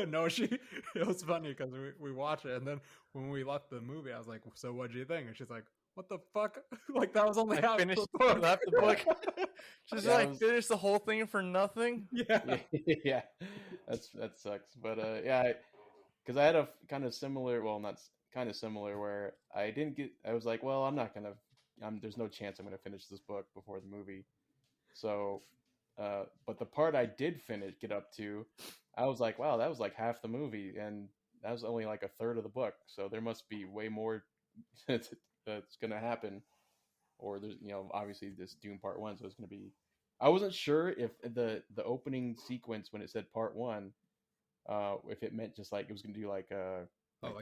S3: No, it was funny because we watched it, and then when we left the movie, I was like, "So what'd you think?" And she's like, "What the fuck?" Like that was only half
S1: finished
S3: the book.
S1: Left the book. She's finished the whole thing for nothing.
S2: Yeah, that sucks. But yeah, because I had a kind of similar, well, not kind of similar, where I was like, well, I'm not gonna, there's no chance I'm gonna finish this book before the movie. So, but the part I did get up to, I was like, wow, that was like half the movie, and that was only like 1/3 of the book. So there must be way more that's gonna happen. Or there's, obviously this Dune Part 1, so it's gonna be. I wasn't sure if the opening sequence when it said Part 1, if it meant just like it was gonna do like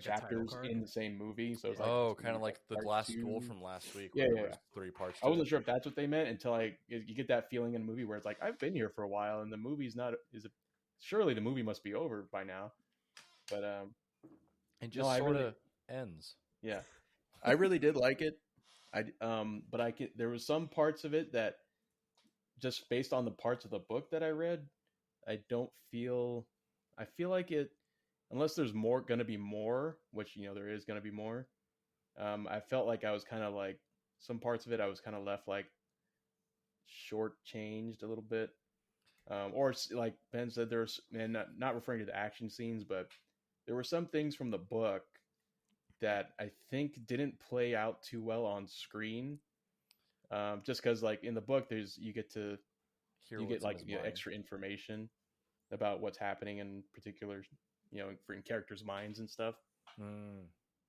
S2: chapters in the same movie. So it was
S1: kind of like the last duel from last week.
S2: Yeah,
S1: there was 3 parts.
S2: I wasn't sure if that's what they meant until you get that feeling in a movie where it's like, I've been here for a while, and the movie's not. Surely the movie must be over by now. But
S1: it just sort of ends.
S2: Yeah, I really did like it. But there was some parts of it that, just based on the parts of the book that I read, I feel like it, unless there's going to be more, which there is going to be more. I felt like I was kind of like, some parts of it I was kind of left like shortchanged a little bit, or like Ben said, there's, and not referring to the action scenes, but there were some things from the book that I think didn't play out too well on screen. Just because like in the book, you get like extra information. about what's happening in particular, in characters' minds and stuff.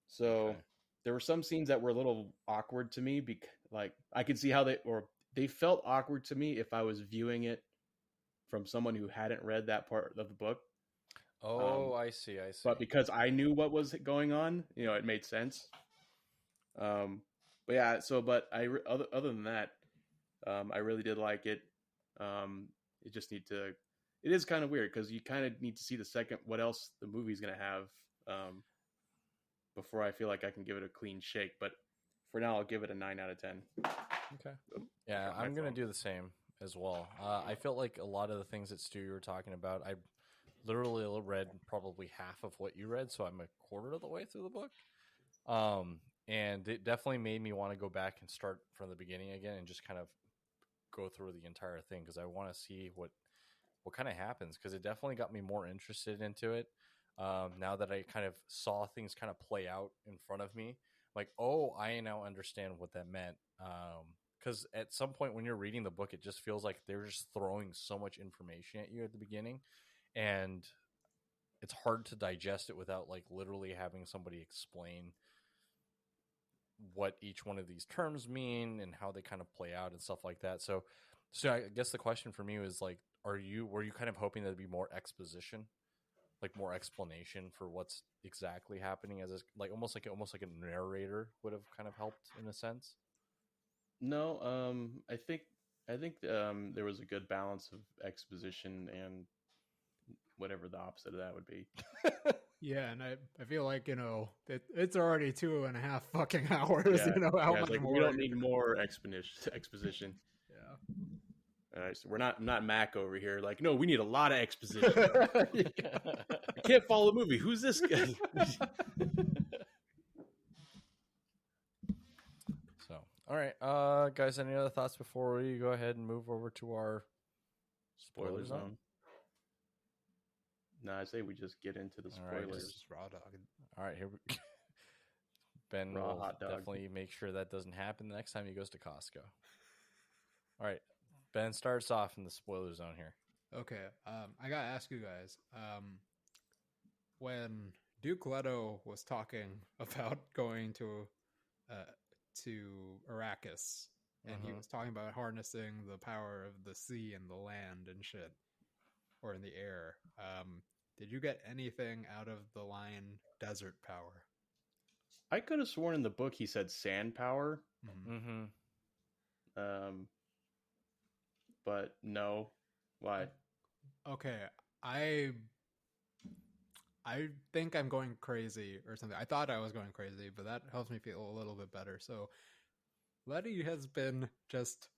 S2: So
S1: Okay.
S2: there were some scenes that were a little awkward to me, because like I could see how they felt awkward to me if I was viewing it from someone who hadn't read that part of the book.
S1: Oh, I see.
S2: But because I knew what was going on, it made sense. But yeah, other than that, I really did like it. It is kind of weird because you kind of need to see what else the movie's going to have before I feel like I can give it a clean shake. But for now, I'll give it a 9 out of 10.
S1: Okay. Yeah, I'm going to do the same as well. I felt like a lot of the things that Stu you were talking about, I literally read probably half of what you read, so I'm a quarter of the way through the book. And it definitely made me want to go back and start from the beginning again and just kind of go through the entire thing because I want to see what kind of happens, because it definitely got me more interested into it. Now that I kind of saw things kind of play out in front of me, like, oh, I now understand what that meant. Because at some point when you're reading the book, it just feels like they're just throwing so much information at you at the beginning, and it's hard to digest it without like literally having somebody explain what each one of these terms mean and how they kind of play out and stuff like that. So I guess the question for me was like, were you kind of hoping there'd be more exposition, like more explanation for what's exactly happening, as almost like a narrator would have kind of helped in a sense?
S2: No, I think there was a good balance of exposition and whatever the opposite of that would be.
S3: Yeah, and I feel like it's already 2.5 fucking hours.
S2: Yeah.
S3: How much more?
S2: We don't need more exposition.
S3: Yeah.
S2: All right, so I'm not Mac over here. Like, no, we need a lot of exposition. I can't follow the movie. Who's this guy?
S1: So, all right, guys, any other thoughts before we go ahead and move over to our spoiler zone?
S2: No, I say we just get into the spoilers.
S3: All right, just raw dog.
S1: All right, here we Ben
S2: Raw
S1: will
S2: hot dog.
S1: definitely make sure that doesn't happen the next time he goes to Costco. All right, Ben starts off in the spoiler zone here.
S3: Okay, I gotta ask you guys, when Duke Leto was talking about going to Arrakis, and he was talking about harnessing the power of the sea and the land and shit, or in the air, did you get anything out of the line desert power?
S2: I could have sworn in the book he said sand power.
S1: Mm-hmm.
S2: But no. Why?
S3: Okay, I think I'm going crazy or something. I thought I was going crazy, but that helps me feel a little bit better. So Letty has been just,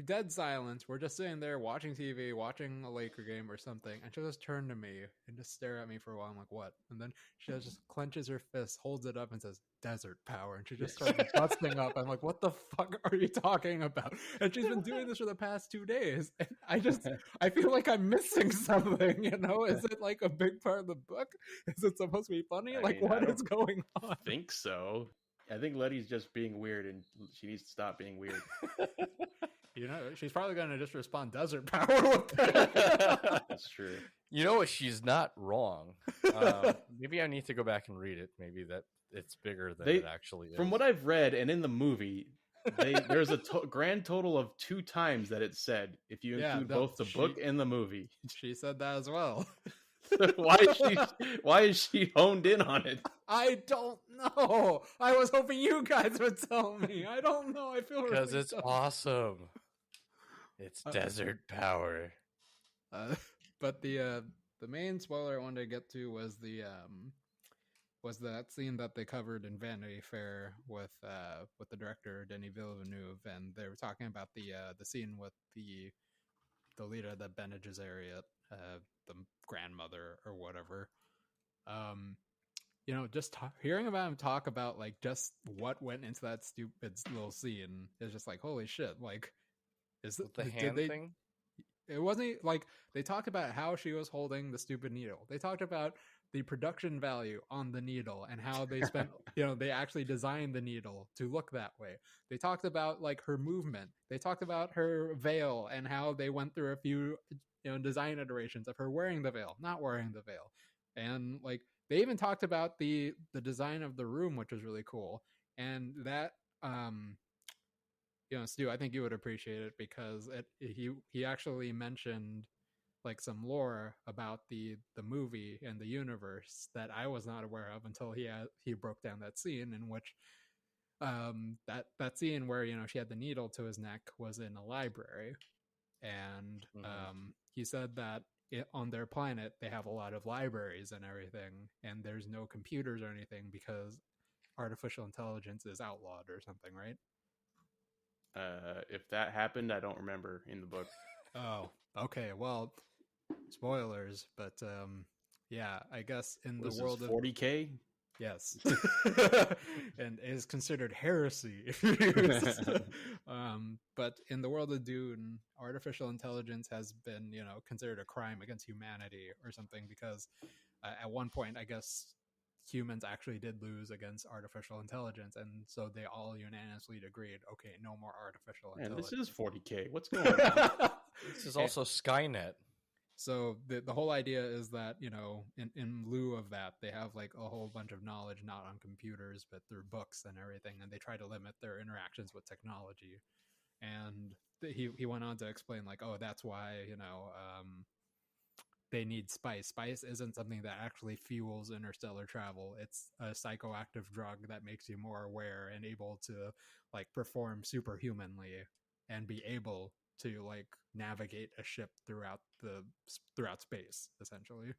S3: dead silence. We're just sitting there watching TV, watching a Laker game or something, and she'll just turn to me and just stare at me for a while. I'm like, what? And then she just clenches her fist, holds it up, and says, desert power. And she just starts busting up. I'm like, what the fuck are you talking about? And she's been doing this for the past 2 days. And I feel like I'm missing something, Is it like a big part of the book? Is it supposed to be funny? What is going on?
S2: I think so. I think Letty's just being weird, and she needs to stop being weird.
S3: She's probably going to just respond desert power with that.
S2: That's true.
S1: You know what? She's not wrong. Maybe I need to go back and read it. Maybe that it's bigger than it actually is.
S2: From what I've read, and in the movie, there's a grand total of 2 times that it's said, if you include both the book and the movie.
S3: She said that as well.
S2: Why is she honed in on it?
S3: I don't know. I was hoping you guys would tell me. I don't know. I feel
S1: because it's awesome. It's desert power.
S3: But the main spoiler I wanted to get to was that scene that they covered in Vanity Fair with the director Denis Villeneuve, and they were talking about the scene with the leader of the Bene Gesserit, the grandmother or whatever. Just hearing about him talk about just what went into that stupid little scene is just like, holy shit! Is it
S1: the hand thing?
S3: It wasn't they talked about how she was holding the stupid needle. They talked about the production value on the needle and how they spent, they actually designed the needle to look that way. They talked about like her movement. They talked about her veil and how they went through a few, design iterations of her wearing the veil, not wearing the veil. And like, they even talked about the design of the room, which was really cool. And that, Stu, I think you would appreciate it because he actually mentioned like some lore about the movie and the universe that I was not aware of until he broke down that scene in which that scene where she had the needle to his neck was in a library, and he said that on their planet they have a lot of libraries and everything, and there's no computers or anything because artificial intelligence is outlawed or something, right?
S2: If that happened, I don't remember in the book.
S3: Oh, okay. Well, spoilers, but yeah, I guess in the world of
S2: 40K,
S3: yes, and is considered heresy. But in the world of Dune, artificial intelligence has been, considered a crime against humanity or something because at one point, I guess humans actually did lose against artificial intelligence, and so they all unanimously agreed, okay, no more artificial intelligence.
S2: This is 40K. What's going on?
S1: This is also Skynet.
S3: So the whole idea is that, in lieu of that, they have like a whole bunch of knowledge, not on computers, but through books and everything. And they try to limit their interactions with technology. And he went on to explain like, oh, that's why, they need spice. Spice isn't something that actually fuels interstellar travel. It's a psychoactive drug that makes you more aware and able to like perform superhumanly and be able to like navigate a ship throughout space, essentially.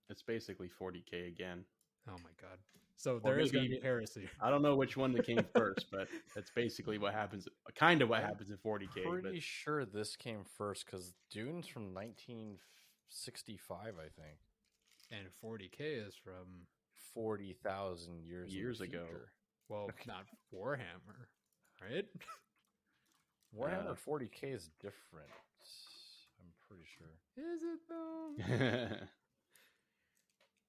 S2: It's basically 40K again.
S3: Oh my god! So there is going to be heresy.
S2: I don't know which one that came first, but that's basically what happens. Kind of what happens in 40K.
S1: Pretty sure this came first because Dune's from 1965, I think,
S3: and 40K is from
S1: 40,000 years ago.
S3: Well, not Warhammer, right?
S1: Warhammer 40K is different. I'm pretty sure.
S3: Is it though?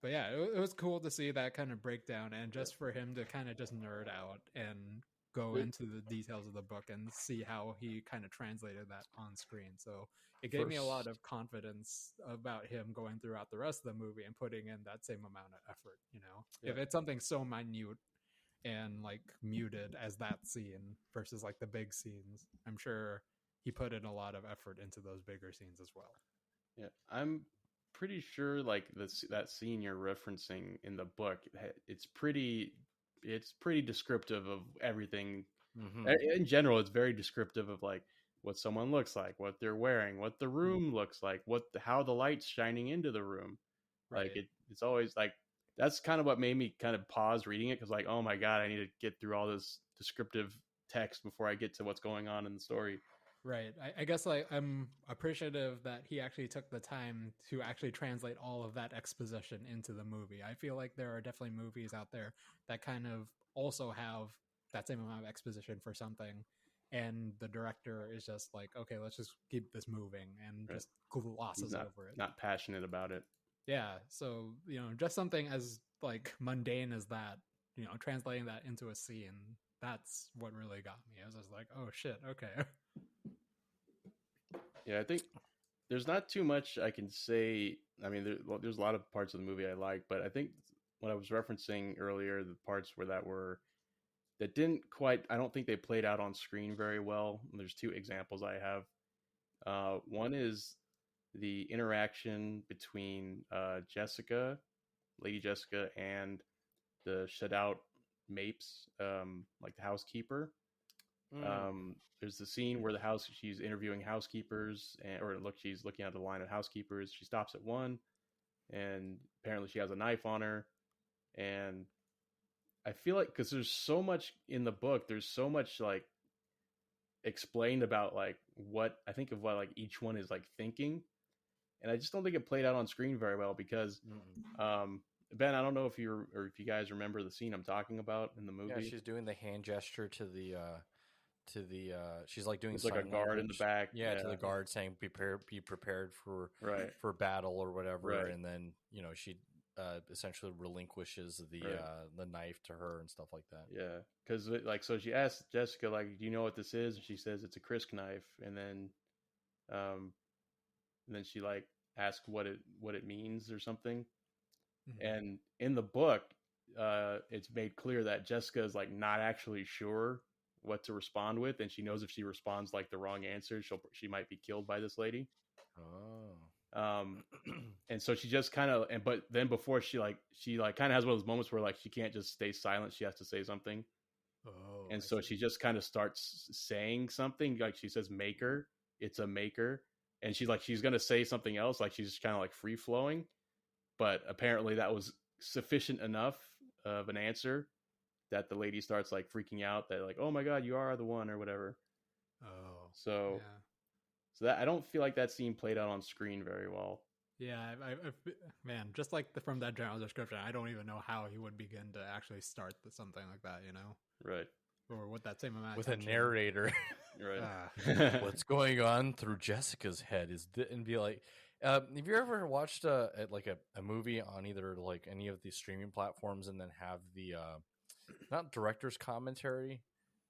S3: But yeah, it was cool to see that kind of breakdown, and just for him to kind of just nerd out and go into the details of the book and see how he kind of translated that on screen. So it gave me a lot of confidence about him going throughout the rest of the movie and putting in that same amount of effort. If it's something so minute and like muted as that scene versus like the big scenes, I'm sure he put in a lot of effort into those bigger scenes as well.
S2: Yeah, I'm pretty sure like that scene you're referencing in the book, it's pretty descriptive of everything. In general, it's very descriptive of like what someone looks like, what they're wearing, what the room looks like, how the light's shining into the room. Right. Like it's always like, that's kind of what made me kind of pause reading it, because like, oh my god, I need to get through all this descriptive text before I get to what's going on in the story.
S3: Right. I guess like I'm appreciative that he actually took the time to actually translate all of that exposition into the movie. I feel like there are definitely movies out there that kind of also have that same amount of exposition for something, and the director is just like, okay, let's just keep this moving, and just glosses over it.
S2: Not passionate about it.
S3: Yeah. So, just something as like mundane as that, translating that into a scene, that's what really got me. I was just like, oh shit, okay.
S2: Yeah, I think there's not too much I can say. I mean, there's a lot of parts of the movie I like, but I think what I was referencing earlier, the parts that didn't quite, I don't think they played out on screen very well. There's two examples I have. One is the interaction between Lady Jessica, and the shut out Mapes, like the housekeeper. There's the scene where she's interviewing housekeepers, she's looking at the line of housekeepers. She stops at one, and apparently she has a knife on her. And I feel like, because there's so much in the book, there's so much like explained about like what like each one is like thinking, and I just don't think it played out on screen very well because Ben, I don't know if you guys remember the scene I'm talking about in the movie.
S1: Yeah, she's doing the hand gesture to the she's like doing
S2: like a guard in the back.
S1: Yeah, to the guard saying be prepared for battle or whatever.
S2: Right.
S1: And then, essentially relinquishes the knife to her and stuff like that.
S2: Yeah, because like, so she asked Jessica, like, do you know what this is? And she says it's a Crisp knife, and then she like asks what it means or something.
S3: Mhm.
S2: And in the book, it's made clear that Jessica is like not actually sure what to respond with, and she knows if she responds like the wrong answer, she might be killed by this lady.
S1: Oh.
S2: And so she just kind of, but then before she kind of has one of those moments where like she can't just stay silent, she has to say something.
S3: Oh,
S2: And
S3: I
S2: so
S3: see.
S2: she just kind of starts saying something, like she says maker, it's a maker, and she's gonna say something else, like she's kind of like free flowing, but apparently that was sufficient enough of an answer that the lady starts like freaking out that like, oh my god, you are the one or whatever.
S3: Oh,
S2: So
S3: yeah.
S2: so that I don't feel like that scene played out on screen very well.
S3: Yeah, man, just like from that general description, I don't even know how he would begin to actually start something like that, you know?
S2: Right.
S3: Or with that same amount of
S1: With a
S3: tension.
S1: narrator.
S2: Right.
S1: What's going on through Jessica's head and be like, have you ever watched a movie on either like any of these streaming platforms and then have the not director's commentary,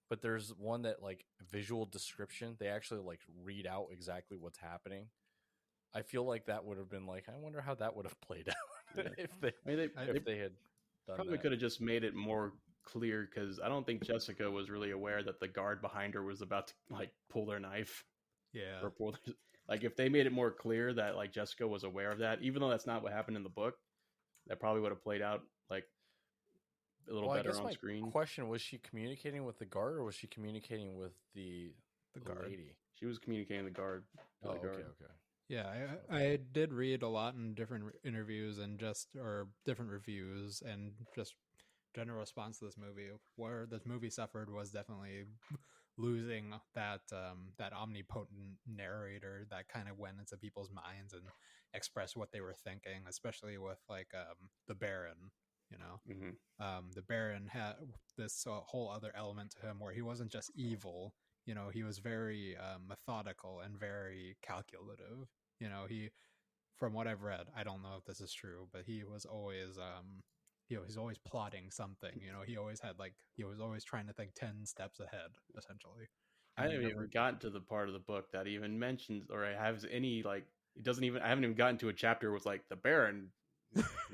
S1: but there's one that like visual description, they actually like read out exactly what's happening. I feel like that would have been like, I wonder how that would have played out if they had done
S2: probably
S1: that.
S2: could have just made it more clear, because I don't think Jessica was really aware that the guard behind her was about to like pull their knife.
S3: Yeah.
S2: Or pull their, like if they made it more clear that like Jessica was aware of that, even though that's not what happened in the book, that probably would have played out like a little better on screen.
S1: Question, was she communicating with the guard or was she communicating with the
S3: guard
S1: lady?
S2: She was communicating the guard.
S1: Oh,
S2: the guard.
S1: okay.
S3: Yeah, I did read a lot in different interviews and different reviews and just general response to this movie. Where this movie suffered was definitely losing that omnipotent narrator that kind of went into people's minds and expressed what they were thinking, especially with like the Baron. You know,
S2: Mm-hmm.
S3: the Baron had this whole other element to him where he wasn't just evil. You know, he was very methodical and very calculative. You know, from what I've read, I don't know if this is true, but he was always, he's always plotting something. You know, he was always trying to think 10 steps ahead, essentially.
S2: I haven't even gotten to the part of the book that even mentions or has any like, it doesn't even, I haven't even gotten to a chapter with like the Baron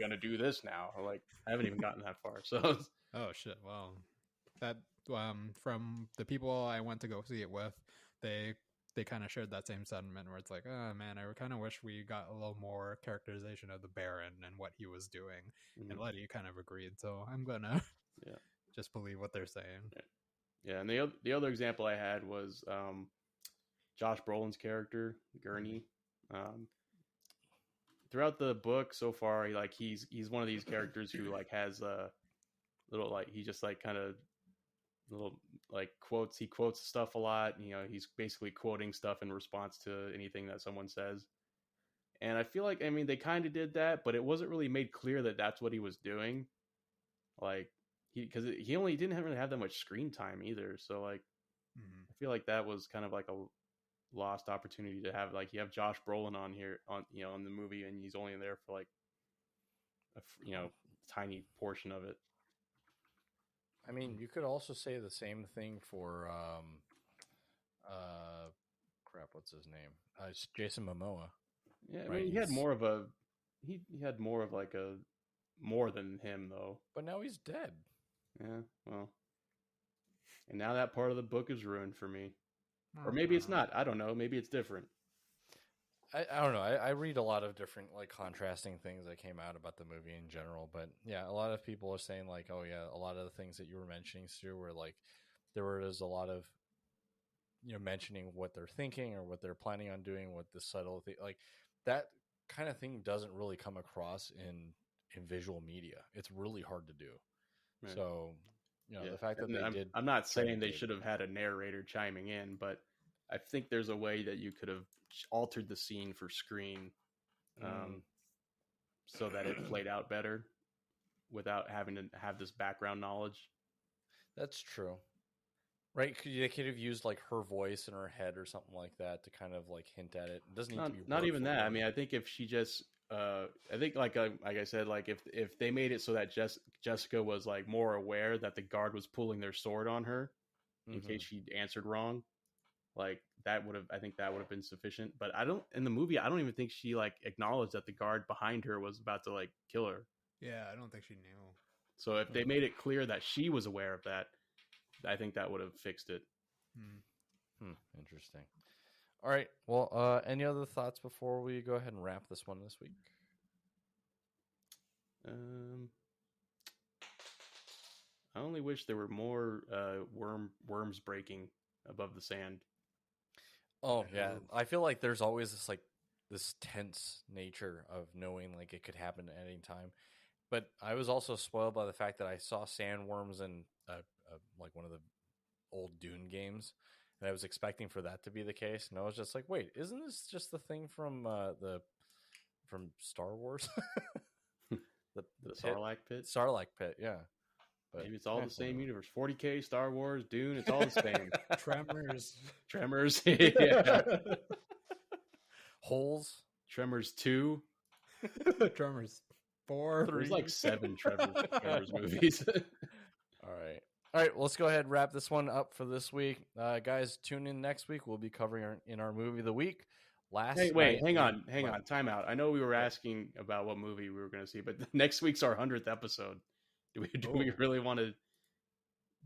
S2: gonna do this now. Like I haven't even gotten that far. So
S3: oh shit, well, that from the people I went to go see it with, they kind of shared that same sentiment where it's like, oh man, I kind of wish we got a little more characterization of the Baron and what he was doing.
S2: mm-hmm.
S3: And Letty kind of agreed, so I'm gonna just believe what they're saying.
S2: Yeah, and the other example I had was Josh Brolin's character Gurney. Throughout the book so far, he's one of these characters who like has a little like he just like kind of little like quotes. He quotes stuff a lot. You know, he's basically quoting stuff in response to anything that someone says. And I feel like, I mean, they kind of did that, but it wasn't really made clear that that's what he was doing. Like because he only didn't really have that much screen time either. So like, I feel like that was kind of like a lost opportunity to have, like, you have Josh Brolin on here in the movie, and he's only there for like a tiny portion of it.
S1: I mean, you could also say the same thing for what's his name? It's Jason Momoa.
S2: Yeah, right? I mean, he had more of like a more than him though.
S1: But now he's dead.
S2: Yeah, well, and now that part of the book is ruined for me. Or maybe it's not. I don't know. Maybe it's different.
S1: I don't know. I read a lot of different like contrasting things that came out about the movie in general. But yeah, a lot of people are saying like, oh yeah, a lot of the things that you were mentioning, Stu, were like there was a lot of mentioning what they're thinking or what they're planning on doing, what the subtle thing, like that kind of thing doesn't really come across in visual media. It's really hard to do. Right. So the fact that they did.
S2: I'm not saying they should have had a narrator chiming in, but I think there's a way that you could have altered the scene for screen so that it played out better without having to have this background knowledge.
S1: That's true. Right? They could have used like her voice in her head or something like that to kind of like hint at it. It doesn't need to be
S2: not even that. I mean, I think if she just I think like I said, like if they made it so that Jessica was like more aware that the guard was pulling their sword on her in case she answered wrong, like I think that would have been sufficient. But in the movie, I don't even think she like acknowledged that the guard behind her was about to like kill her.
S3: Yeah, I don't think she knew.
S2: So if they made it clear that she was aware of that, I think that would have fixed it.
S1: Interesting. All right. Well, any other thoughts before we go ahead and wrap this one this week?
S2: I only wish there were more worms breaking above the sand.
S1: Oh yeah, I feel like there's always this tense nature of knowing like it could happen at any time. But I was also spoiled by the fact that I saw sandworms in like one of the old Dune games, and I was expecting for that to be the case, and I was just like, wait, isn't this just the thing from Star Wars? the
S2: Sarlacc pit?
S1: Sarlacc pit, yeah. But
S2: maybe it's all the same universe. 40K, Star Wars, Dune, it's all the same. Tremors. Yeah.
S1: Holes.
S2: Tremors 2.
S3: Tremors 4.
S2: There's like 7 Tremors movies.
S1: All right. Well, let's go ahead and wrap this one up for this week. Guys, tune in next week. We'll be covering our movie of the week.
S2: Hang on. Time out. I know we were asking about what movie we were going to see, but next week's our 100th episode. Do we really want to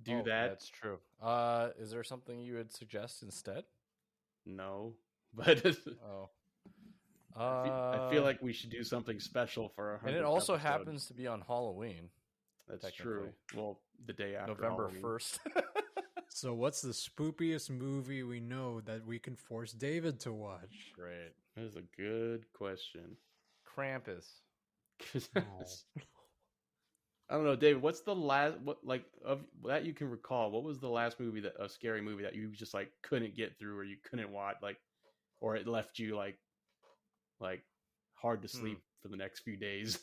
S2: do that?
S1: That's true. Is there something you would suggest instead?
S2: No, but I feel like we should do something special for our 100th
S1: and it also
S2: episode.
S1: happens to be on Halloween.
S2: That's true. Well, the day after
S1: November
S2: Halloween.
S1: 1st.
S3: So what's the spookiest movie we know that we can force David to watch?
S1: Great.
S2: That is a good question.
S1: Krampus.
S2: I don't know, David. What's the last of that you can recall? What was the last movie a scary movie that you just like couldn't get through, or you couldn't watch, or it left you like hard to sleep for the next few days?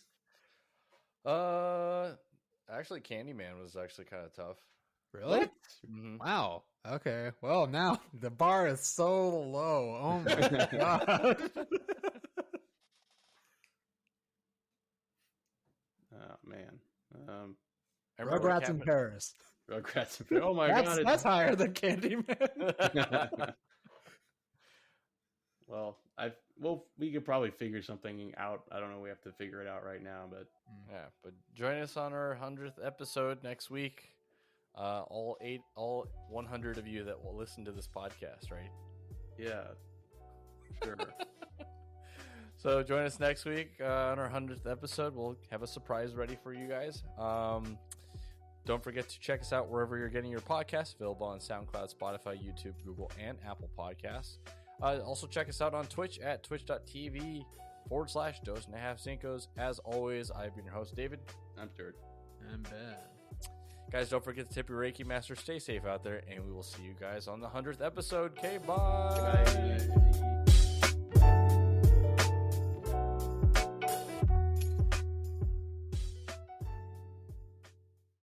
S1: Actually, Candyman was actually kind of tough.
S3: Really?
S1: Mm-hmm.
S3: Wow. Okay. Well, now the bar is so low. Oh my god.
S2: Oh man.
S3: Rugrats in Paris.
S2: Rugrats in Paris. Oh my god.
S3: That's higher than Candyman.
S2: Well, we could probably figure something out. I don't know. We have to figure it out right now, but
S1: yeah. But join us on our 100th episode next week. All 100 of you that will listen to this podcast, right?
S2: Yeah, sure.
S1: So join us next week on our 100th episode. We'll have a surprise ready for you guys. Don't forget to check us out wherever you're getting your podcasts. Available on SoundCloud, Spotify, YouTube, Google, and Apple Podcasts. Also check us out on Twitch at twitch.tv/Dos1/2 As always, I've been your host, David.
S2: I'm Stuart.
S3: I'm Ben.
S1: Guys, don't forget to tip your Reiki master. Stay safe out there, and we will see you guys on the 100th episode. Okay, bye.
S2: Bye.